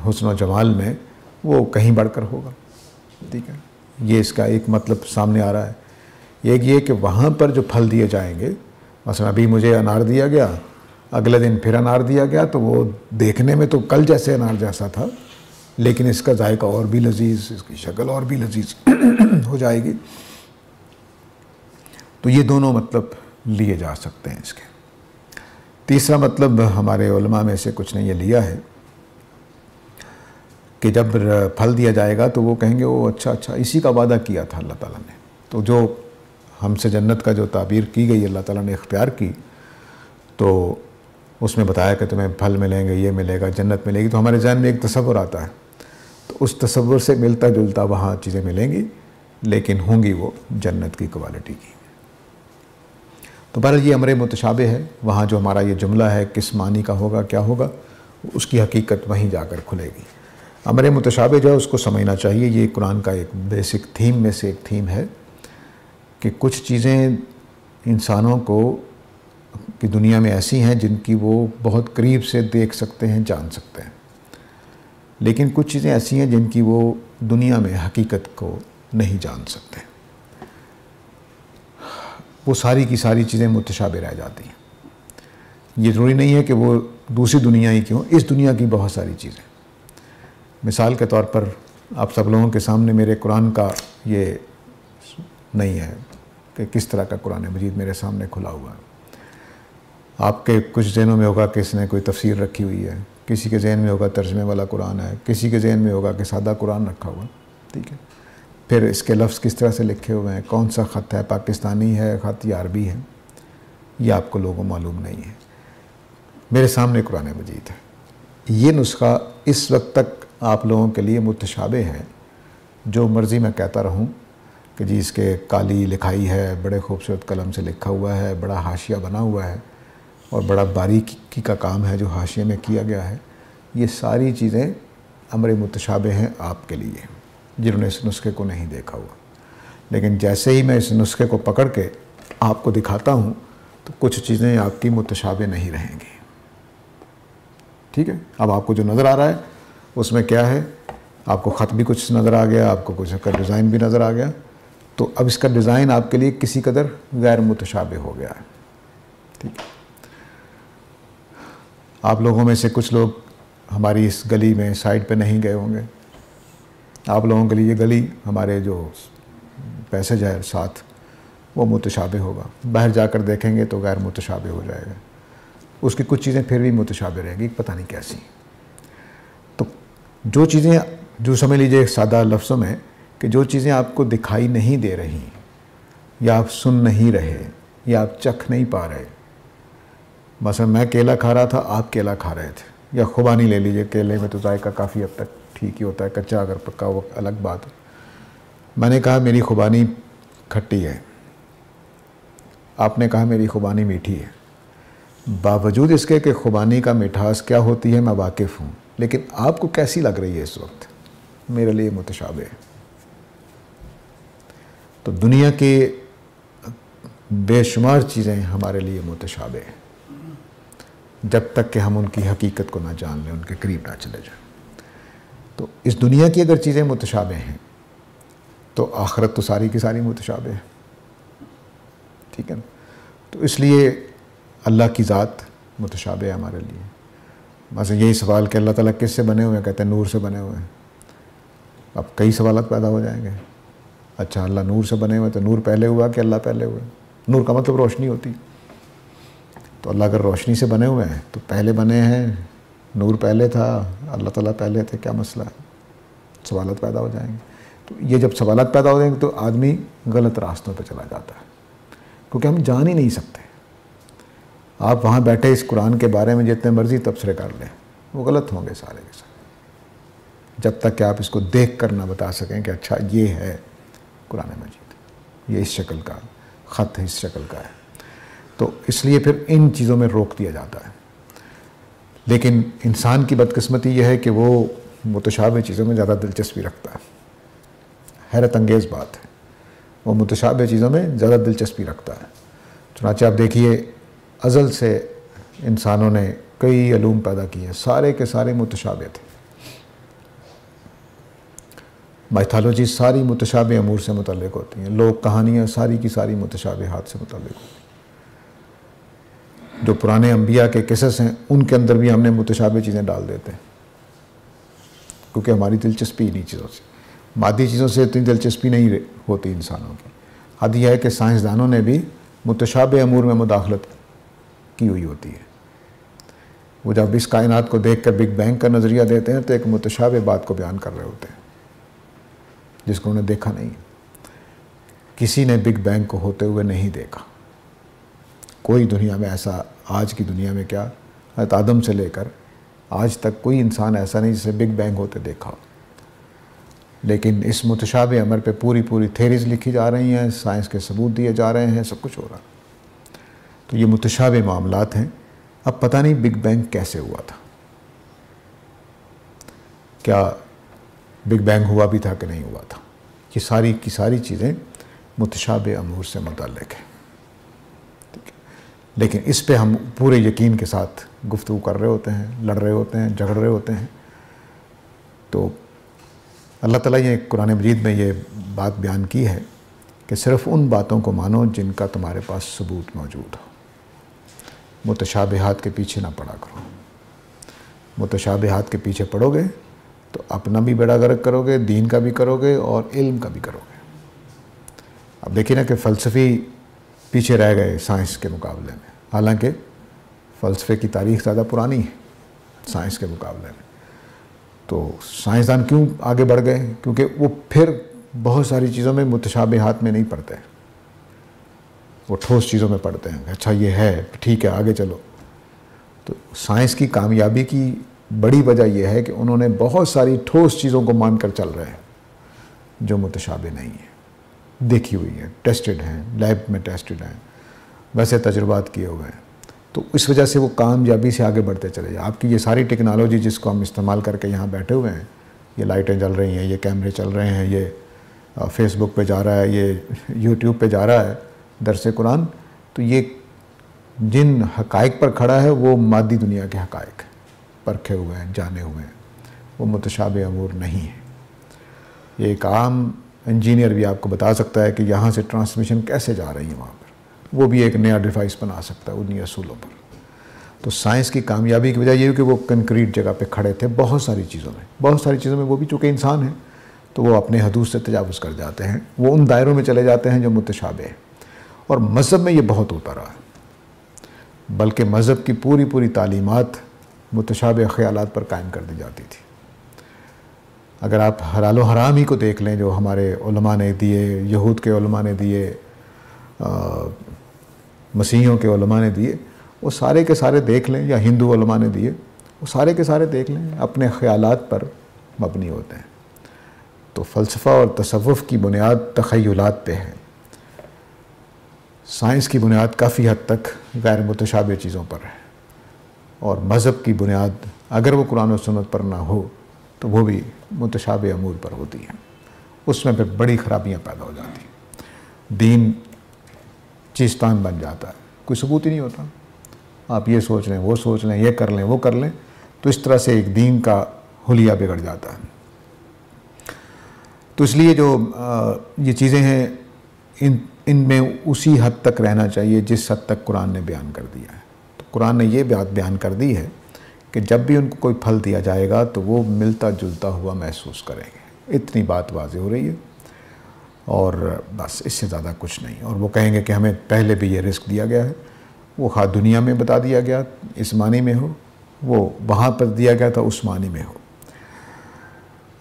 [SPEAKER 1] حسن و جمال میں وہ کہیں بڑھ کر ہوگا۔ ٹھیک ہے، یہ اس کا ایک مطلب سامنے آ رہا ہے۔ ایک یہ کہ وہاں پر جو پھل دیے جائیں گے، مثلا ابھی مجھے انار دیا گیا، اگلے دن پھر انار دیا گیا، تو وہ دیکھنے میں تو کل جیسے انار جیسا تھا، لیکن اس کا ذائقہ اور بھی لذیذ، اس کی شکل اور بھی لذیذ ہو جائے گی۔ تو یہ دونوں مطلب لیے جا سکتے ہیں اس کے۔ تیسرا مطلب ہمارے علماء میں سے کچھ نے یہ لیا ہے کہ جب پھل دیا جائے گا تو وہ کہیں گے وہ اچھا اسی کا وعدہ کیا تھا اللہ تعالیٰ نے، تو جو ہم سے جنت کا جو تعبیر کی گئی اللہ تعالیٰ نے اختیار کی، تو اس میں بتایا کہ تمہیں پھل ملیں گے، یہ ملے گا، جنت ملے گی، تو ہمارے ذہن میں ایک تصور آتا ہے، تو اس تصور سے ملتا جلتا وہاں چیزیں ملیں گی، لیکن ہوں گی وہ جنت کی کوالٹی کی۔ تو بہرحال یہ امر متشابہ ہے، وہاں جو ہمارا یہ جملہ ہے کس معنی کا ہوگا، کیا ہوگا، اس کی حقیقت وہیں جا کر کھلے گی۔ امر متشابہ جو ہے اس کو سمجھنا چاہیے، یہ قرآن کا ایک بیسک تھیم میں سے ایک تھیم ہے کہ کچھ چیزیں انسانوں کو کی دنیا میں ایسی ہیں جن کی وہ بہت قریب سے دیکھ سکتے ہیں، جان سکتے ہیں، لیکن کچھ چیزیں ایسی ہیں جن کی وہ دنیا میں حقیقت کو نہیں جان سکتے، وہ ساری کی ساری چیزیں متشابہ رہ جاتی ہیں۔ یہ ضروری نہیں ہے کہ وہ دوسری دنیا ہی کیوں، اس دنیا کی بہت ساری چیزیں، مثال کے طور پر آپ سب لوگوں کے سامنے میرے قرآن کا یہ نہیں ہے کہ کس طرح کا قرآن مجید میرے سامنے کھلا ہوا ہے۔ آپ کے کچھ ذہنوں میں ہوگا کہ اس نے کوئی تفسیر رکھی ہوئی ہے، کسی کے ذہن میں ہوگا ترجمے والا قرآن ہے، کسی کے ذہن میں ہوگا کہ سادہ قرآن رکھا ہوا، ٹھیک ہے۔ پھر اس کے لفظ کس طرح سے لکھے ہوئے ہیں، کون سا خط ہے، پاکستانی ہے، خط یا عربی ہے، یہ آپ کو لوگوں معلوم نہیں ہے۔ میرے سامنے قرآن مجید ہے، یہ نسخہ اس وقت تک آپ لوگوں کے لیے متشابہ ہے، جو مرضی میں کہتا رہوں کہ جی اس کے کالی لکھائی ہے، بڑے خوبصورت قلم سے لکھا ہوا ہے، بڑا حاشیہ بنا ہوا ہے اور بڑا باریکی کا کام ہے جو حاشیے میں کیا گیا ہے، یہ ساری چیزیں امر متشابہ ہیں آپ کے لیے جنہوں نے اس نسخے کو نہیں دیکھا ہوا۔ لیکن جیسے ہی میں اس نسخے کو پکڑ کے آپ کو دکھاتا ہوں تو کچھ چیزیں آپ کی متشابہ نہیں رہیں گی، ٹھیک ہے۔ اب آپ کو جو نظر آ رہا ہے اس میں کیا ہے، آپ کو خط بھی کچھ نظر آ گیا، آپ کو کچھ ڈیزائن بھی نظر آ گیا، تو اب اس کا ڈیزائن آپ کے لیے کسی قدر غیر متشابہ ہو گیا ہے. ٹھیک ہے. آپ لوگوں میں سے کچھ لوگ ہماری اس گلی میں سائڈ پہ نہیں گئے ہوں گے. آپ لوگوں کے لیے یہ گلی ہمارے جو پیسج ہے ساتھ وہ متشابہ ہوگا. باہر جا کر دیکھیں گے تو غیر متشابہ ہو جائے گا. اس کی کچھ چیزیں پھر بھی متشابہ رہیں گی، پتہ نہیں کیسی. تو جو چیزیں، جو سمجھ لیجئے سادہ لفظوں میں، کہ جو چیزیں آپ کو دکھائی نہیں دے رہی یا آپ سن نہیں رہے یا آپ چکھ نہیں پا رہے. مثلا میں کیلا کھا رہا تھا، آپ کیلا کھا رہے تھے. یا خوبانی لے لیجئے، کیلے میں تو ذائقہ کافی حد تک ٹھیک ہی ہوتا ہے، کچا اگر پکا وہ الگ بات ہے. میں نے کہا میری خوبانی کھٹی ہے، آپ نے کہا میری خوبانی میٹھی ہے. باوجود اس کے کہ خوبانی کا مٹھاس کیا ہوتی ہے میں واقف ہوں، لیکن آپ کو کیسی لگ رہی ہے اس وقت، میرے لیے متشابہ ہے. تو دنیا کے بے شمار چیزیں ہمارے لیے متشابہ ہیں جب تک کہ ہم ان کی حقیقت کو نہ جان لیں، ان کے قریب نہ چلے جائیں. تو اس دنیا کی اگر چیزیں متشابہ ہیں تو آخرت تو ساری کی ساری متشابہ ہے. ٹھیک ہے نا. تو اس لیے اللہ کی ذات متشابہ ہے ہمارے لیے. مثلا یہی سوال کہ اللہ تعالیٰ کس سے بنے ہوئے ہیں، کہتے ہیں نور سے بنے ہوئے ہیں. اب کئی سوالات پیدا ہو جائیں گے. اچھا اللہ نور سے بنے ہوئے تو نور پہلے ہوا کہ اللہ پہلے ہوئے؟ نور کا مطلب روشنی ہوتی. تو اللہ اگر روشنی سے بنے ہوئے ہیں تو پہلے بنے ہیں، نور پہلے تھا، اللہ تعالیٰ پہلے تھے، کیا مسئلہ ہے؟ سوالات پیدا ہو جائیں گے. تو یہ جب سوالات پیدا ہو جائیں گے تو آدمی غلط راستوں پہ چلا جاتا ہے، کیونکہ ہم جان ہی نہیں سکتے. آپ وہاں بیٹھے اس قرآن کے بارے میں جتنے مرضی تبصرے کر لیں، وہ غلط ہوں گے سارے کے سارے، جب تک کہ آپ اس کو دیکھ کر نہ بتا سکیں کہ اچھا یہ ہے قرآن مجید، یہ اس شکل کا خط ہے، اس شکل کا ہے. تو اس لیے پھر ان چیزوں میں روک دیا جاتا ہے. لیکن انسان کی بدقسمتی یہ ہے کہ وہ متشابہ چیزوں میں زیادہ دلچسپی رکھتا ہے. حیرت انگیز بات ہے، وہ متشابہ چیزوں میں زیادہ دلچسپی رکھتا ہے. چنانچہ آپ دیکھیے ازل سے انسانوں نے کئی علوم پیدا کیے، سارے کے سارے متشابہ تھے. مائتھالوجی ساری متشابہ امور سے متعلق ہوتی ہیں، لوک کہانیاں ساری کی ساری متشابہات سے متعلق ہوتی ہیں. جو پرانے انبیاء کے قصص ہیں ان کے اندر بھی ہم نے متشابہ چیزیں ڈال دیتے ہیں، کیونکہ ہماری دلچسپی انہی چیزوں سے، مادی چیزوں سے اتنی دلچسپی نہیں ہوتی انسانوں کی. حد یہ ہے کہ سائنسدانوں نے بھی متشابہ امور میں مداخلت کی ہوئی ہوتی ہے. وہ جب اس کائنات کو دیکھ کر بگ بینگ کا نظریہ دیتے ہیں تو ایک متشابہ بات کو بیان کر رہے ہوتے ہیں جس کو انہوں نے دیکھا نہیں. کسی نے بگ بینگ کو ہوتے ہوئے نہیں دیکھا. کوئی دنیا میں ایسا، آج کی دنیا میں کیا، حضرت آدم سے لے کر آج تک کوئی انسان ایسا نہیں جسے بگ بینگ ہوتے دیکھا. لیکن اس متشابہ امر پہ پوری تھیریز لکھی جا رہی ہیں، سائنس کے ثبوت دیے جا رہے ہیں، سب کچھ ہو رہا. تو یہ متشابہ معاملات ہیں. اب پتہ نہیں بگ بینگ کیسے ہوا تھا، کیا بگ بینگ ہوا بھی تھا کہ نہیں ہوا تھا. یہ ساری کی ساری چیزیں متشابہ امور سے متعلق ہیں. لیکن اس پہ ہم پورے یقین کے ساتھ گفتگو کر رہے ہوتے ہیں، لڑ رہے ہوتے ہیں، جھگڑ رہے ہوتے ہیں. تو اللہ تعالیٰ یہ قرآن مجید میں یہ بات بیان کی ہے کہ صرف ان باتوں کو مانو جن کا تمہارے پاس ثبوت موجود ہو. متشابہات کے پیچھے نہ پڑا کرو. متشابہات کے پیچھے پڑو گے تو اپنا بھی بیڑا غرق کرو گے، دین کا بھی کرو گے اور علم کا بھی کرو گے. اب دیکھیے نا کہ فلسفی پیچھے رہ گئے سائنس کے مقابلے میں، حالانکہ فلسفے کی تاریخ زیادہ پرانی ہے سائنس کے مقابلے میں. تو سائنسدان کیوں آگے بڑھ گئے؟ کیونکہ وہ پھر بہت ساری چیزوں میں متشابہات میں نہیں پڑھتے، وہ ٹھوس چیزوں میں پڑھتے ہیں. اچھا یہ ہے، ٹھیک ہے، آگے چلو. تو سائنس کی کامیابی کی بڑی وجہ یہ ہے کہ انہوں نے بہت ساری ٹھوس چیزوں کو مان کر چل رہے ہیں جو متشابہ نہیں ہیں، دیکھی ہوئی ہیں، ٹیسٹڈ ہیں، لیب میں ٹیسٹڈ ہیں، ویسے تجربات کیے ہوئے ہیں. تو اس وجہ سے وہ کامیابی سے آگے بڑھتے چلے جائیں. آپ کی یہ ساری ٹیکنالوجی جس کو ہم استعمال کر کے یہاں بیٹھے ہوئے ہیں، یہ لائٹیں جل رہی ہیں، یہ کیمرے چل رہے ہیں، یہ فیس بک پہ جا رہا ہے، یہ یوٹیوب پہ جا رہا ہے درس قرآن، تو یہ جن حقائق پر کھڑا ہے وہ مادی دنیا کے حقائق پرکھے ہوئے ہیں، جانے ہوئے ہیں. وہ متشابہ امور نہیں ہیں. یہ ایک عام انجینئر بھی آپ کو بتا سکتا ہے کہ یہاں سے ٹرانسمیشن کیسے جا رہی ہے وہاں پر، وہ بھی ایک نیا ڈیوائس بنا سکتا ہے انہی اصولوں پر۔ تو سائنس کی کامیابی کی وجہ یہ ہے کہ وہ کنکریٹ جگہ پہ کھڑے تھے بہت ساری چیزوں میں وہ بھی چونکہ انسان ہیں تو وہ اپنے حدود سے تجاوز کر جاتے ہیں، وہ ان دائروں میں چلے جاتے ہیں جو متشابہ ہیں۔ اور مذہب میں یہ بہت ہوتا رہا ہے، بلکہ مذہب کی پوری تعلیمات متشابہ خیالات پر قائم کر دی جاتی تھی۔ اگر آپ حلال و حرام ہی کو دیکھ لیں جو ہمارے علماء نے دیے، یہود کے علماء نے دیے، مسیحیوں کے علماء نے دیے، وہ سارے کے سارے دیکھ لیں، یا ہندو علماء نے دیے، وہ سارے کے سارے دیکھ لیں اپنے خیالات پر مبنی ہوتے ہیں۔ تو فلسفہ اور تصوف کی بنیاد تخیلات پہ ہے، سائنس کی بنیاد کافی حد تک غیر متشابہ چیزوں پر ہے، اور مذہب کی بنیاد اگر وہ قرآن و سنت پر نہ ہو تو وہ بھی متشابہ امور پر ہوتی ہے، اس میں پھر بڑی خرابیاں پیدا ہو جاتی ہیں، دین چیستان بن جاتا ہے، کوئی ثبوت ہی نہیں ہوتا۔ آپ یہ سوچ لیں، وہ سوچ لیں، یہ کر لیں، وہ کر لیں، تو اس طرح سے ایک دین کا حلیہ بگڑ جاتا ہے۔ تو اس لیے جو یہ چیزیں ہیں ان میں اسی حد تک رہنا چاہیے جس حد تک قرآن نے بیان کر دیا ہے۔ تو قرآن نے یہ بات بیان کر دی ہے کہ جب بھی ان کو کوئی پھل دیا جائے گا تو وہ ملتا جلتا ہوا محسوس کریں گے، اتنی بات واضح ہو رہی ہے، اور بس اس سے زیادہ کچھ نہیں۔ اور وہ کہیں گے کہ ہمیں پہلے بھی یہ رزق دیا گیا ہے، وہ خواہ دنیا میں بتا دیا گیا اس معنی میں ہو، وہ وہاں پر دیا گیا تھا اس معنی میں ہو۔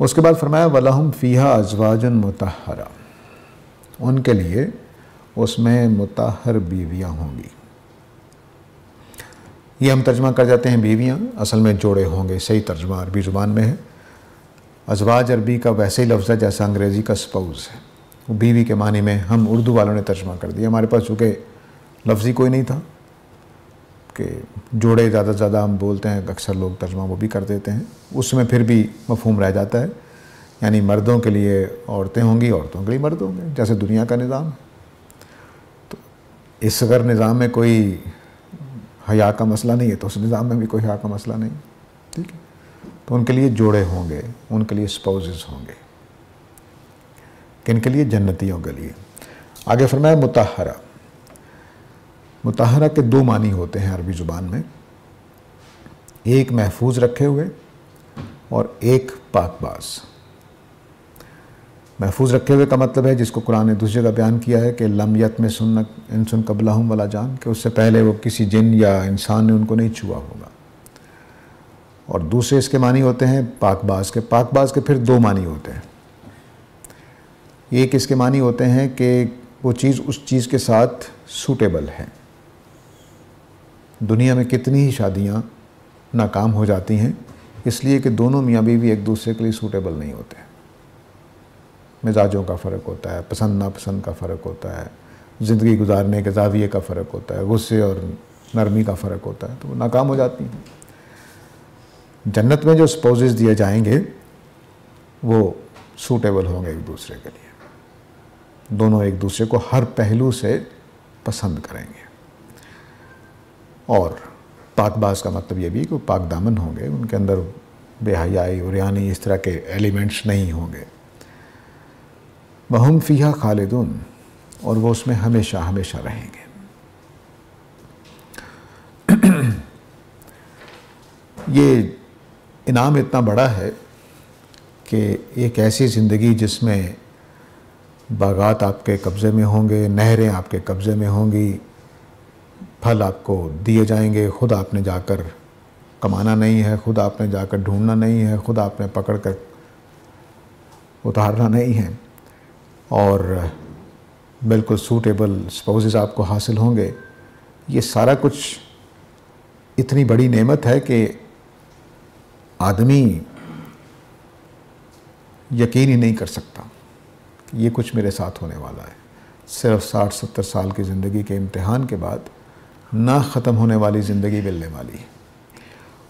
[SPEAKER 1] اس کے بعد فرمایا وَلَهُمْ فِيهَا أَزْوَاجٌ مُطَهَّرَةٌ، ان کے لیے اس میں مطہر بیویاں ہوں گی۔ یہ ہم ترجمہ کر جاتے ہیں بیویاں، اصل میں جوڑے ہوں گے، صحیح ترجمہ عربی زبان میں ہے۔ ازواج عربی کا ویسے ہی لفظ ہے جیسا انگریزی کا سپاؤز ہے، وہ بیوی کے معنی میں ہم اردو والوں نے ترجمہ کر دیا۔ ہمارے پاس چونکہ لفظ ہی کوئی نہیں تھا کہ جوڑے زیادہ سے زیادہ ہم بولتے ہیں، اکثر لوگ ترجمہ وہ بھی کر دیتے ہیں، اس میں پھر بھی مفہوم رہ جاتا ہے، یعنی مردوں کے لیے عورتیں ہوں گی، عورتوں کے لیے مرد ہوں گے، جیسے دنیا کا نظام ہے۔ تو اس اگر نظام میں کوئی حیا کا مسئلہ نہیں ہے تو اس نظام میں بھی کوئی حیا کا مسئلہ نہیں، ٹھیک ہے۔ تو ان کے لیے جوڑے ہوں گے، ان کے لیے سپاؤزز ہوں گے، کن کے لیے؟ جنتیوں کے لیے۔ آگے فرمایا مطہرہ۔ مطہرہ کے دو معنی ہوتے ہیں عربی زبان میں، ایک محفوظ رکھے ہوئے اور ایک پاک باز۔ محفوظ رکھے ہوئے کا مطلب ہے جس کو قرآن نے دوسری جگہ بیان کیا ہے کہ لم یطمثہن انس قبلہم ولا جان، کہ اس سے پہلے وہ کسی جن یا انسان نے ان کو نہیں چھوا ہوگا۔ اور دوسرے اس کے معنی ہوتے ہیں پاک باز کے۔ پاک باز کے پھر دو معنی ہوتے ہیں، ایک اس کے معنی ہوتے ہیں کہ وہ چیز اس چیز کے ساتھ سوٹیبل ہے۔ دنیا میں کتنی ہی شادیاں ناکام ہو جاتی ہیں اس لیے کہ دونوں میاں بیوی ایک دوسرے کے لیے سوٹیبل نہیں ہوتے، مزاجوں کا فرق ہوتا ہے، پسند ناپسند کا فرق ہوتا ہے، زندگی گزارنے کے زاویے کا فرق ہوتا ہے، غصے اور نرمی کا فرق ہوتا ہے، تو وہ ناکام ہو جاتی ہیں۔ جنت میں جو سپوزز دیے جائیں گے وہ سوٹیبل ہوں گے ایک دوسرے کے لیے، دونوں ایک دوسرے کو ہر پہلو سے پسند کریں گے۔ اور پاک باز کا مطلب یہ بھی کہ وہ پاک دامن ہوں گے، ان کے اندر بے حیائی عریانی اس طرح کے ایلیمنٹس نہیں ہوں گے۔ وَهُمْ فِيهَا خَالِدُونَ، اور وہ اس میں ہمیشہ ہمیشہ رہیں گے۔ یہ انعام اتنا بڑا ہے کہ ایک ایسی زندگی جس میں باغات آپ کے قبضے میں ہوں گے، نہریں آپ کے قبضے میں ہوں گی، پھل آپ کو دیے جائیں گے، خود آپ نے جا کر کمانا نہیں ہے، خود آپ نے جا کر ڈھونڈنا نہیں ہے، خود آپ نے پکڑ کر اتارنا نہیں ہے، اور بالکل سوٹیبل سپاؤزز آپ کو حاصل ہوں گے۔ یہ سارا کچھ اتنی بڑی نعمت ہے کہ آدمی یقین ہی نہیں کر سکتا کہ یہ کچھ میرے ساتھ ہونے والا ہے۔ صرف 60-70 سال کی زندگی کے امتحان کے بعد نہ ختم ہونے والی زندگی ملنے والی ہے،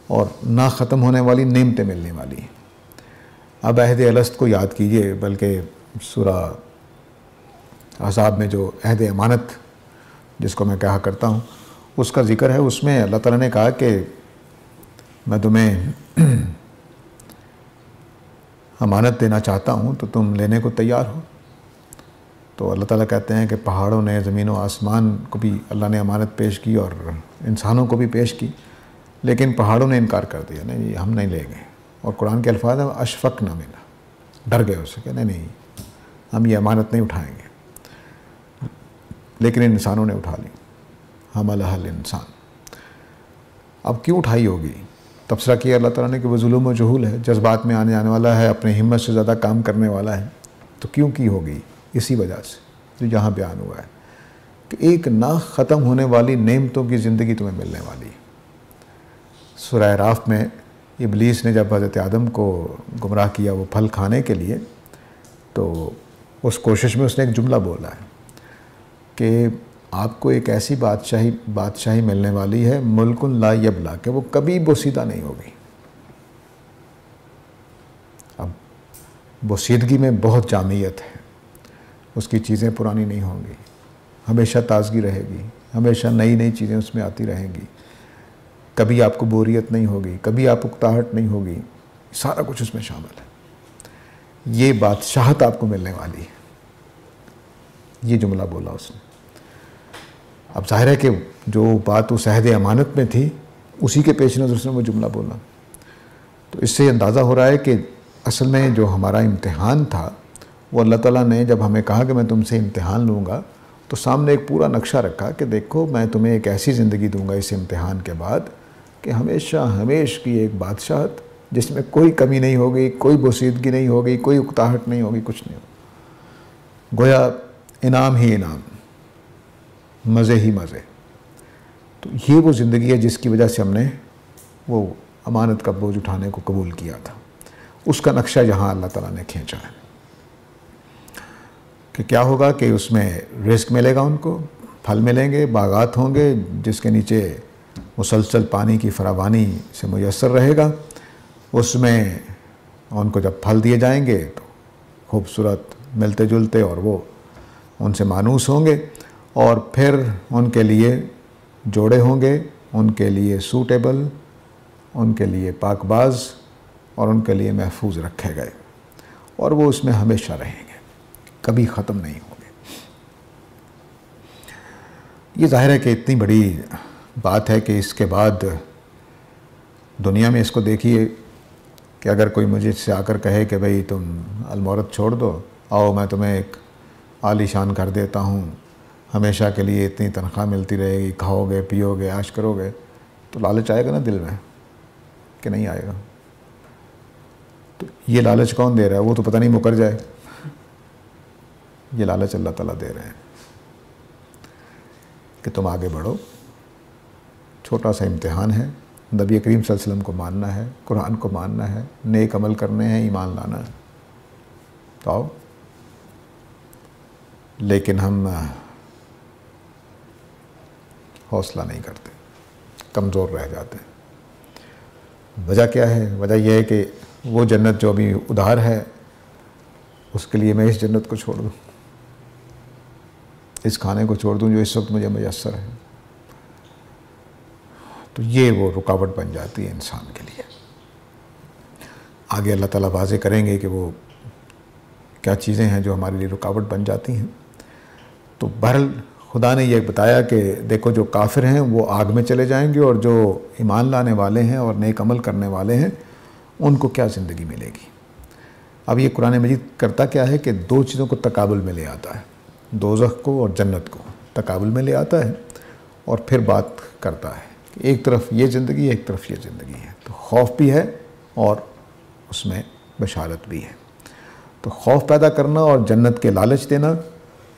[SPEAKER 1] اور نہ ختم ہونے والی نعمتیں ملنے والی ہیں۔ اب عہد الست کو یاد کیجئے، بلکہ سورہ احزاب میں جو عہد امانت جس کو میں کہا کرتا ہوں اس کا ذکر ہے، اس میں اللہ تعالیٰ نے کہا کہ میں تمہیں امانت دینا چاہتا ہوں تو تم لینے کو تیار ہو۔ تو اللہ تعالیٰ کہتے ہیں کہ پہاڑوں نے زمین و آسمان کو بھی اللہ نے امانت پیش کی اور انسانوں کو بھی پیش کی، لیکن پہاڑوں نے انکار کر دیا، نہیں ہم نہیں لیں گے۔ اور قرآن کے الفاظ ہیں اشفقنا منہا، ڈر گئے اس سے کہ نہیں ہم یہ امانت نہیں اٹھائیں گے، لیکن ان انسانوں نے اٹھا لی، حملھا الانسان۔ اب کیوں اٹھائی ہوگی؟ تبصرہ کیا اللہ تعالیٰ نے کہ وہ ظلم و جہول ہے، جذبات میں آنے جانے والا ہے، اپنے ہمت سے زیادہ کام کرنے والا ہے۔ تو کیوں کی ہوگی؟ اسی وجہ سے جو یہاں بیان ہوا ہے کہ ایک نہ ختم ہونے والی نعمتوں کی زندگی تمہیں ملنے والی ہے۔ سورہ اعراف میں ابلیس نے جب حضرت آدم کو گمراہ کیا وہ پھل کھانے کے لیے، تو اس کوشش میں اس نے ایک جملہ بولا ہے کہ آپ کو ایک ایسی بادشاہی ملنے والی ہے ملک لا یبلا، کہ وہ کبھی بوسیدہ نہیں ہوگی۔ اب بوسیدگی میں بہت جامعیت ہے، اس کی چیزیں پرانی نہیں ہوں گی، ہمیشہ تازگی رہے گی، ہمیشہ نئی نئی چیزیں اس میں آتی رہیں گی، کبھی آپ کو بوریت نہیں ہوگی، کبھی آپ کو اکتاہٹ نہیں ہوگی، سارا کچھ اس میں شامل ہے۔ یہ بادشاہت آپ کو ملنے والی ہے، یہ جملہ بولا اس نے۔ اب ظاہر ہے کہ جو بات اس عہد امانت میں تھی اسی کے پیش نظر اس نے وہ جملہ بولا۔ تو اس سے اندازہ ہو رہا ہے کہ اصل میں جو ہمارا امتحان تھا وہ اللہ تعالیٰ نے جب ہمیں کہا کہ میں تم سے امتحان لوں گا، تو سامنے ایک پورا نقشہ رکھا کہ دیکھو میں تمہیں ایک ایسی زندگی دوں گا اس امتحان کے بعد کہ ہمیشہ کی ایک بادشاہت جس میں کوئی کمی نہیں ہوگی، کوئی بوسیدگی نہیں ہوگی، کوئی اکتاہٹ نہیں ہوگی، کچھ نہیں ہوگا، گویا انعام ہی انعام، مزے ہی مزے۔ تو یہ وہ زندگی ہے جس کی وجہ سے ہم نے وہ امانت کا بوجھ اٹھانے کو قبول کیا تھا۔ اس کا نقشہ یہاں اللہ تعالیٰ نے کھینچا ہے کہ کیا ہوگا کہ اس میں رزق ملے گا، ان کو پھل ملیں گے، باغات ہوں گے جس کے نیچے مسلسل پانی کی فراوانی سے میسر رہے گا، اس میں ان کو جب پھل دیے جائیں گے تو خوبصورت ملتے جلتے اور وہ ان سے مانوس ہوں گے، اور پھر ان کے لیے جوڑے ہوں گے، ان کے لیے سوٹیبل، ان کے لیے پاک باز اور ان کے لیے محفوظ رکھے گئے، اور وہ اس میں ہمیشہ رہیں گے، کبھی ختم نہیں ہوں گے۔ یہ ظاہر ہے کہ اتنی بڑی بات ہے کہ اس کے بعد دنیا میں اس کو دیکھیے کہ اگر کوئی مجھے سے آ کر کہے کہ بھئی تم المورت چھوڑ دو، آؤ میں تمہیں ایک عالی شان گھر دیتا ہوں، ہمیشہ کے لیے اتنی تنخواہ ملتی رہے گی، کھاؤ گے پیو گے عیش کرو گے، تو لالچ آئے گا نا دل میں کہ نہیں آئے گا؟ تو یہ لالچ کون دے رہا ہے؟ وہ تو پتہ نہیں مکر جائے، یہ لالچ اللہ تعالیٰ دے رہے ہیں کہ تم آگے بڑھو، چھوٹا سا امتحان ہے، نبی کریم صلی اللہ علیہ وسلم کو ماننا ہے، قرآن کو ماننا ہے، نیک عمل کرنے ہیں، ایمان لانا ہے، تو آؤ۔ لیکن ہم حوصلہ نہیں کرتے، کمزور رہ جاتے ہیں۔ وجہ کیا ہے؟ وجہ یہ ہے کہ وہ جنت جو ابھی ادھار ہے اس کے لیے میں اس جنت کو چھوڑ دوں، اس کھانے کو چھوڑ دوں جو اس وقت مجھے میسر ہے، تو یہ وہ رکاوٹ بن جاتی ہے انسان کے لیے۔ آگے اللہ تعالیٰ واضح کریں گے کہ وہ کیا چیزیں ہیں جو ہمارے لیے رکاوٹ بن جاتی ہیں۔ تو بہرحال خدا نے یہ بتایا کہ دیکھو جو کافر ہیں وہ آگ میں چلے جائیں گے، اور جو ایمان لانے والے ہیں اور نیک عمل کرنے والے ہیں ان کو کیا زندگی ملے گی۔ اب یہ قرآن مجید کرتا کیا ہے کہ دو چیزوں کو تقابل میں لے آتا ہے، دوزخ کو اور جنت کو تقابل میں لے آتا ہے، اور پھر بات کرتا ہے کہ ایک طرف یہ زندگی ہے، ایک طرف یہ زندگی ہے۔ تو خوف بھی ہے اور اس میں بشارت بھی ہے۔ تو خوف پیدا کرنا اور جنت کے لالچ دینا،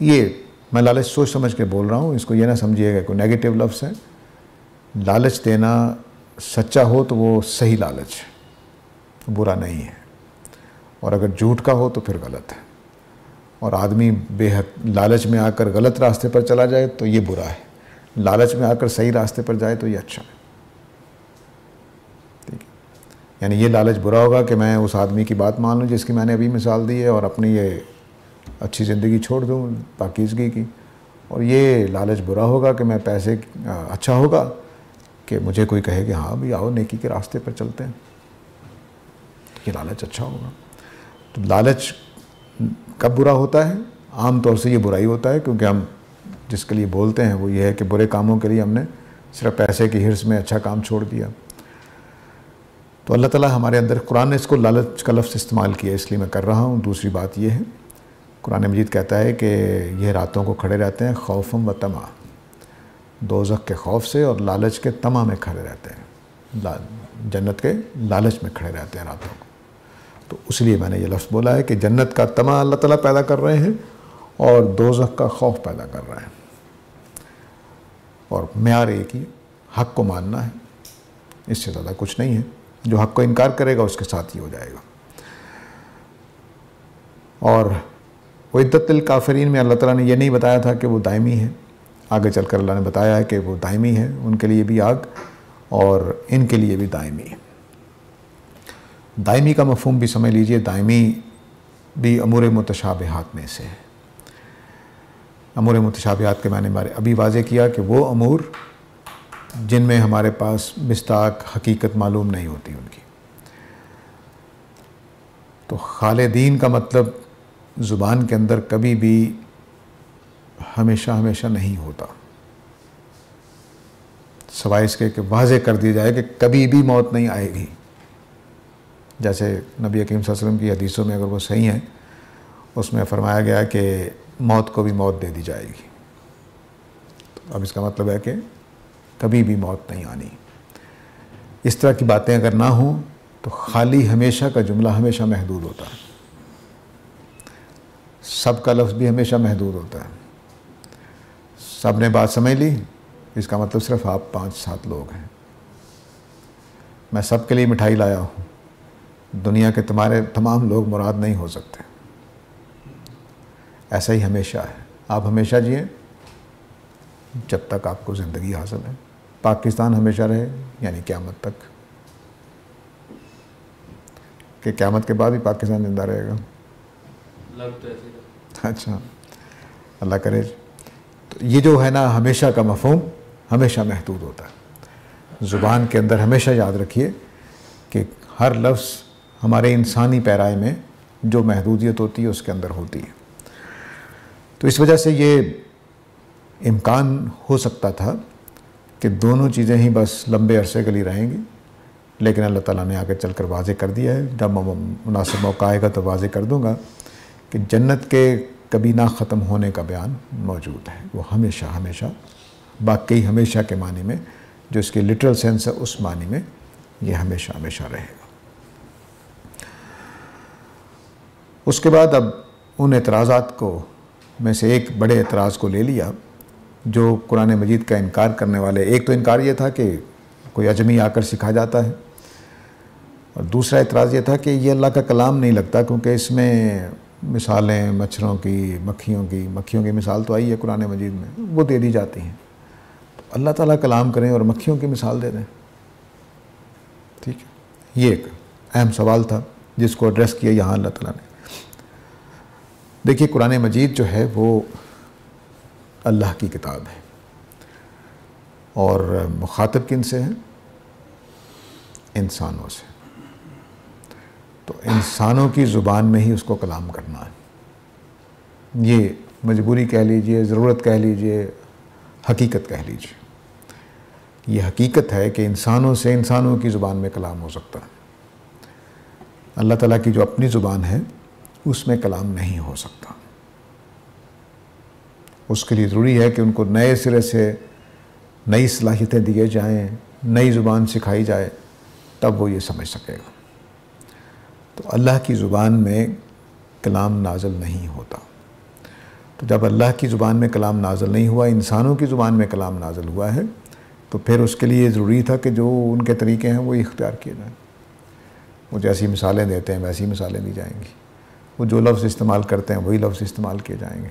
[SPEAKER 1] یہ میں لالچ سوچ سمجھ کے بول رہا ہوں، اس کو یہ نہ سمجھیے گا کوئی نیگیٹو لفظ ہے۔ لالچ دینا سچا ہو تو وہ صحیح لالچ ہے، برا نہیں ہے، اور اگر جھوٹ کا ہو تو پھر غلط ہے، اور آدمی بے حق لالچ میں آ کر غلط راستے پر چلا جائے تو یہ برا ہے، لالچ میں آ کر صحیح راستے پر جائے تو یہ اچھا ہے۔ ٹھیک ہے، یعنی یہ لالچ برا ہوگا کہ میں اس آدمی کی بات مان لوں جس کی میں نے ابھی مثال دی ہے، اور اپنی یہ اچھی زندگی چھوڑ دوں پاکیزگی کی، اور یہ لالچ برا ہوگا کہ میں پیسے، اچھا ہوگا کہ مجھے کوئی کہے کہ ہاں بھی آؤ نیکی کے راستے پر چلتے ہیں، یہ لالچ اچھا ہوگا۔ تو لالچ کب برا ہوتا ہے؟ عام طور سے یہ برائی ہوتا ہے، کیونکہ ہم جس کے لیے بولتے ہیں وہ یہ ہے کہ برے کاموں کے لیے ہم نے صرف پیسے کی حرص میں اچھا کام چھوڑ دیا۔ تو اللہ تعالیٰ ہمارے اندر، قرآن نے اس کو لالچ کا لفظ استعمال کیا، اس لیے میں کر رہا ہوں۔ دوسری بات یہ ہے، قرآن مجید کہتا ہے کہ یہ راتوں کو کھڑے رہتے ہیں خوفم و طمع، دوزخ کے خوف سے اور لالچ کے طمع میں کھڑے رہتے ہیں، جنت کے لالچ میں کھڑے رہتے ہیں راتوں کو۔ تو اس لیے میں نے یہ لفظ بولا ہے کہ جنت کا طمع اللہ تعالیٰ پیدا کر رہے ہیں اور دوزخ کا خوف پیدا کر رہے ہیں، اور معیار ایک ہی، حق کو ماننا ہے، اس سے زیادہ کچھ نہیں ہے۔ جو حق کو انکار کرے گا اس کے ساتھ ہی ہو جائے گا۔ اور وعدت للکافرین میں اللہ تعالیٰ نے یہ نہیں بتایا تھا کہ وہ دائمی ہے، آگے چل کر اللہ نے بتایا ہے کہ وہ دائمی ہے، ان کے لیے بھی آگ اور ان کے لیے بھی دائمی ہے۔ دائمی کا مفہوم بھی سمجھ لیجئے، دائمی بھی امور متشابہات میں سے ہے۔ امور متشابہات کے معنی ہمارے ابھی واضح کیا کہ وہ امور جن میں ہمارے پاس مصداق حقیقت معلوم نہیں ہوتی ان کی۔ تو خالدین کا مطلب زبان کے اندر کبھی بھی ہمیشہ ہمیشہ نہیں ہوتا، سوائے اس کے کہ واضح کر دیا جائے کہ کبھی بھی موت نہیں آئے گی۔ جیسے نبی کریم صلی اللہ علیہ وسلم کی حدیثوں میں اگر وہ صحیح ہیں، اس میں فرمایا گیا کہ موت کو بھی موت دے دی جائے گی۔ اب اس کا مطلب ہے کہ کبھی بھی موت نہیں آنی۔ اس طرح کی باتیں اگر نہ ہوں تو خالی ہمیشہ کا جملہ ہمیشہ محدود ہوتا ہے، سب کا لفظ بھی ہمیشہ محدود ہوتا ہے۔ سب نے بات سمجھ لی، اس کا مطلب صرف آپ 5-7 لوگ ہیں۔ میں سب کے لیے مٹھائی لایا ہوں، دنیا کے تمام لوگ مراد نہیں ہو سکتے۔ ایسا ہی ہمیشہ ہے، آپ ہمیشہ جئیں جب تک آپ کو زندگی حاصل ہے۔ پاکستان ہمیشہ رہے یعنی قیامت تک، کہ قیامت کے بعد بھی پاکستان زندہ رہے گا۔ اچھا، اللہ کرے۔ تو یہ جو ہے نا ہمیشہ کا مفہوم ہمیشہ محدود ہوتا ہے۔ زبان کے اندر ہمیشہ یاد رکھیے کہ ہر لفظ ہمارے انسانی پیرائے میں جو محدودیت ہوتی ہے اس کے اندر ہوتی ہے۔ تو اس وجہ سے یہ امکان ہو سکتا تھا کہ دونوں چیزیں ہی بس لمبے عرصے کے لیے رہیں گی، لیکن اللہ تعالیٰ نے آگے چل کر واضح کر دیا ہے، جب مناسب موقع آئے گا تو واضح کر دوں گا کہ جنت کے کبھی نہ ختم ہونے کا بیان موجود ہے۔ وہ ہمیشہ ہمیشہ، باقی ہمیشہ کے معنی میں، جو اس کی لٹرل سینس ہے اس معنی میں یہ ہمیشہ ہمیشہ رہے گا۔ اس کے بعد اب ان اعتراضات کو میں سے ایک بڑے اعتراض کو لے لیا جو قرآن مجید کا انکار کرنے والے۔ ایک تو انکار یہ تھا کہ کوئی اجمی آ کر سکھا جاتا ہے، اور دوسرا اعتراض یہ تھا کہ یہ اللہ کا کلام نہیں لگتا، کیونکہ اس میں مثالیں مچھروں کی، مکھیوں کی مثال تو آئی ہے قرآن مجید میں، وہ دے دی جاتی ہیں۔ تو اللہ تعالیٰ کلام کریں اور مکھیوں کی مثال دے دیں، ٹھیک ہے؟ یہ ایک اہم سوال تھا جس کو ایڈریس کیا یہاں اللہ تعالیٰ نے۔ دیکھیے قرآن مجید جو ہے وہ اللہ کی کتاب ہے، اور مخاطب کن سے ہے؟ انسانوں سے۔ تو انسانوں کی زبان میں ہی اس کو کلام کرنا ہے، یہ مجبوری کہہ لیجئے، ضرورت کہہ لیجئے، حقیقت کہہ لیجئے۔ یہ حقیقت ہے کہ انسانوں سے انسانوں کی زبان میں کلام ہو سکتا ہے، اللہ تعالیٰ کی جو اپنی زبان ہے اس میں کلام نہیں ہو سکتا۔ اس کے لیے ضروری ہے کہ ان کو نئے سرے سے نئی صلاحیتیں دیے جائیں، نئی زبان سکھائی جائے، تب وہ یہ سمجھ سکے گا۔ تو اللہ کی زبان میں کلام نازل نہیں ہوتا۔ تو جب اللہ کی زبان میں کلام نازل نہیں ہوا، انسانوں کی زبان میں کلام نازل ہوا ہے، تو پھر اس کے لیے ضروری تھا کہ جو ان کے طریقے ہیں وہ اختیار کیے جائیں۔ وہ جیسی مثالیں دیتے ہیں ویسی مثالیں دی جائیں گی، وہ جو لفظ استعمال کرتے ہیں وہی لفظ استعمال کیے جائیں گے۔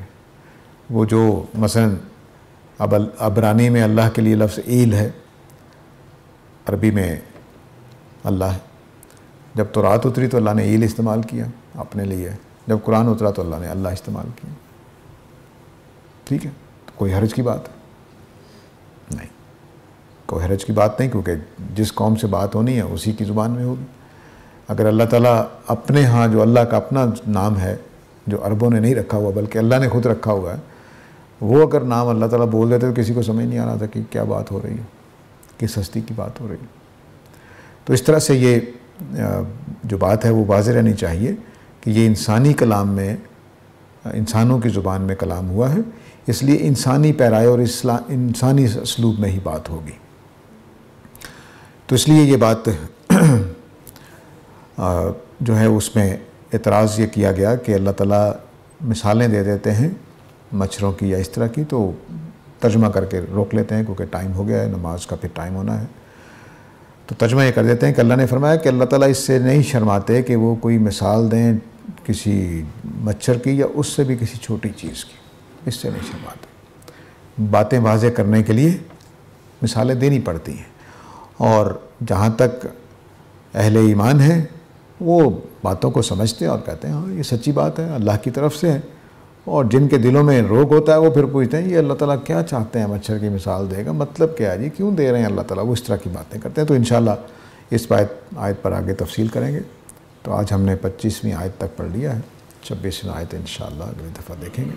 [SPEAKER 1] وہ جو مثلا عبرانی میں اللہ کے لیے لفظ ایل ہے، عربی میں اللہ ہے۔ جب تورات اتری تو اللہ نے ایل استعمال کیا اپنے لیے، جب قرآن اترا تو اللہ نے اللہ استعمال کیا، ٹھیک ہے؟ تو کوئی حرج کی بات نہیں، کوئی حرج کی بات نہیں، کیونکہ جس قوم سے بات ہونی ہے اسی کی زبان میں ہوگی۔ اگر اللہ تعالیٰ اپنے ہاں جو اللہ کا اپنا نام ہے جو عربوں نے نہیں رکھا ہوا بلکہ اللہ نے خود رکھا ہوا ہے، وہ اگر نام اللہ تعالیٰ بول دیتے تو کسی کو سمجھ نہیں آ رہا تھا کہ کیا بات ہو رہی ہے، کس ہستی کی بات ہو رہی ہے۔ تو اس طرح سے یہ جو بات ہے وہ واضح رہنی چاہیے کہ یہ انسانی کلام میں، انسانوں کی زبان میں کلام ہوا ہے، اس لیے انسانی پیرائے اور انسانی اسلوب میں ہی بات ہوگی۔ تو اس لیے یہ بات جو ہے اس میں اعتراض یہ کیا گیا کہ اللہ تعالیٰ مثالیں دے دیتے ہیں مچھروں کی یا اس طرح کی، تو ترجمہ کر کے روک لیتے ہیں کیونکہ ٹائم ہو گیا ہے، نماز کا پھر ٹائم ہونا ہے۔ تو ترجمہ یہ کر دیتے ہیں کہ اللہ نے فرمایا کہ اللہ تعالیٰ اس سے نہیں شرماتے کہ وہ کوئی مثال دیں کسی مچھر کی یا اس سے بھی کسی چھوٹی چیز کی، اس سے نہیں شرماتے۔ باتیں واضح کرنے کے لیے مثالیں دینی پڑتی ہیں، اور جہاں تک اہل ایمان ہیں وہ باتوں کو سمجھتے ہیں اور کہتے ہیں ہاں یہ سچی بات ہے، اللہ کی طرف سے ہے، اور جن کے دلوں میں روگ ہوتا ہے وہ پھر پوچھتے ہیں یہ اللہ تعالیٰ کیا چاہتے ہیں مچھر کی مثال دے گا، مطلب کیا ہے جی، کیوں دے رہے ہیں اللہ تعالیٰ، وہ اس طرح کی باتیں کرتے ہیں۔ تو انشاءاللہ اس آیت پر آگے تفصیل کریں گے۔ تو آج ہم نے 25ویں آیت تک پڑھ لیا ہے، 26ویں آیت انشاءاللہ اگلی دفعہ دیکھیں گے۔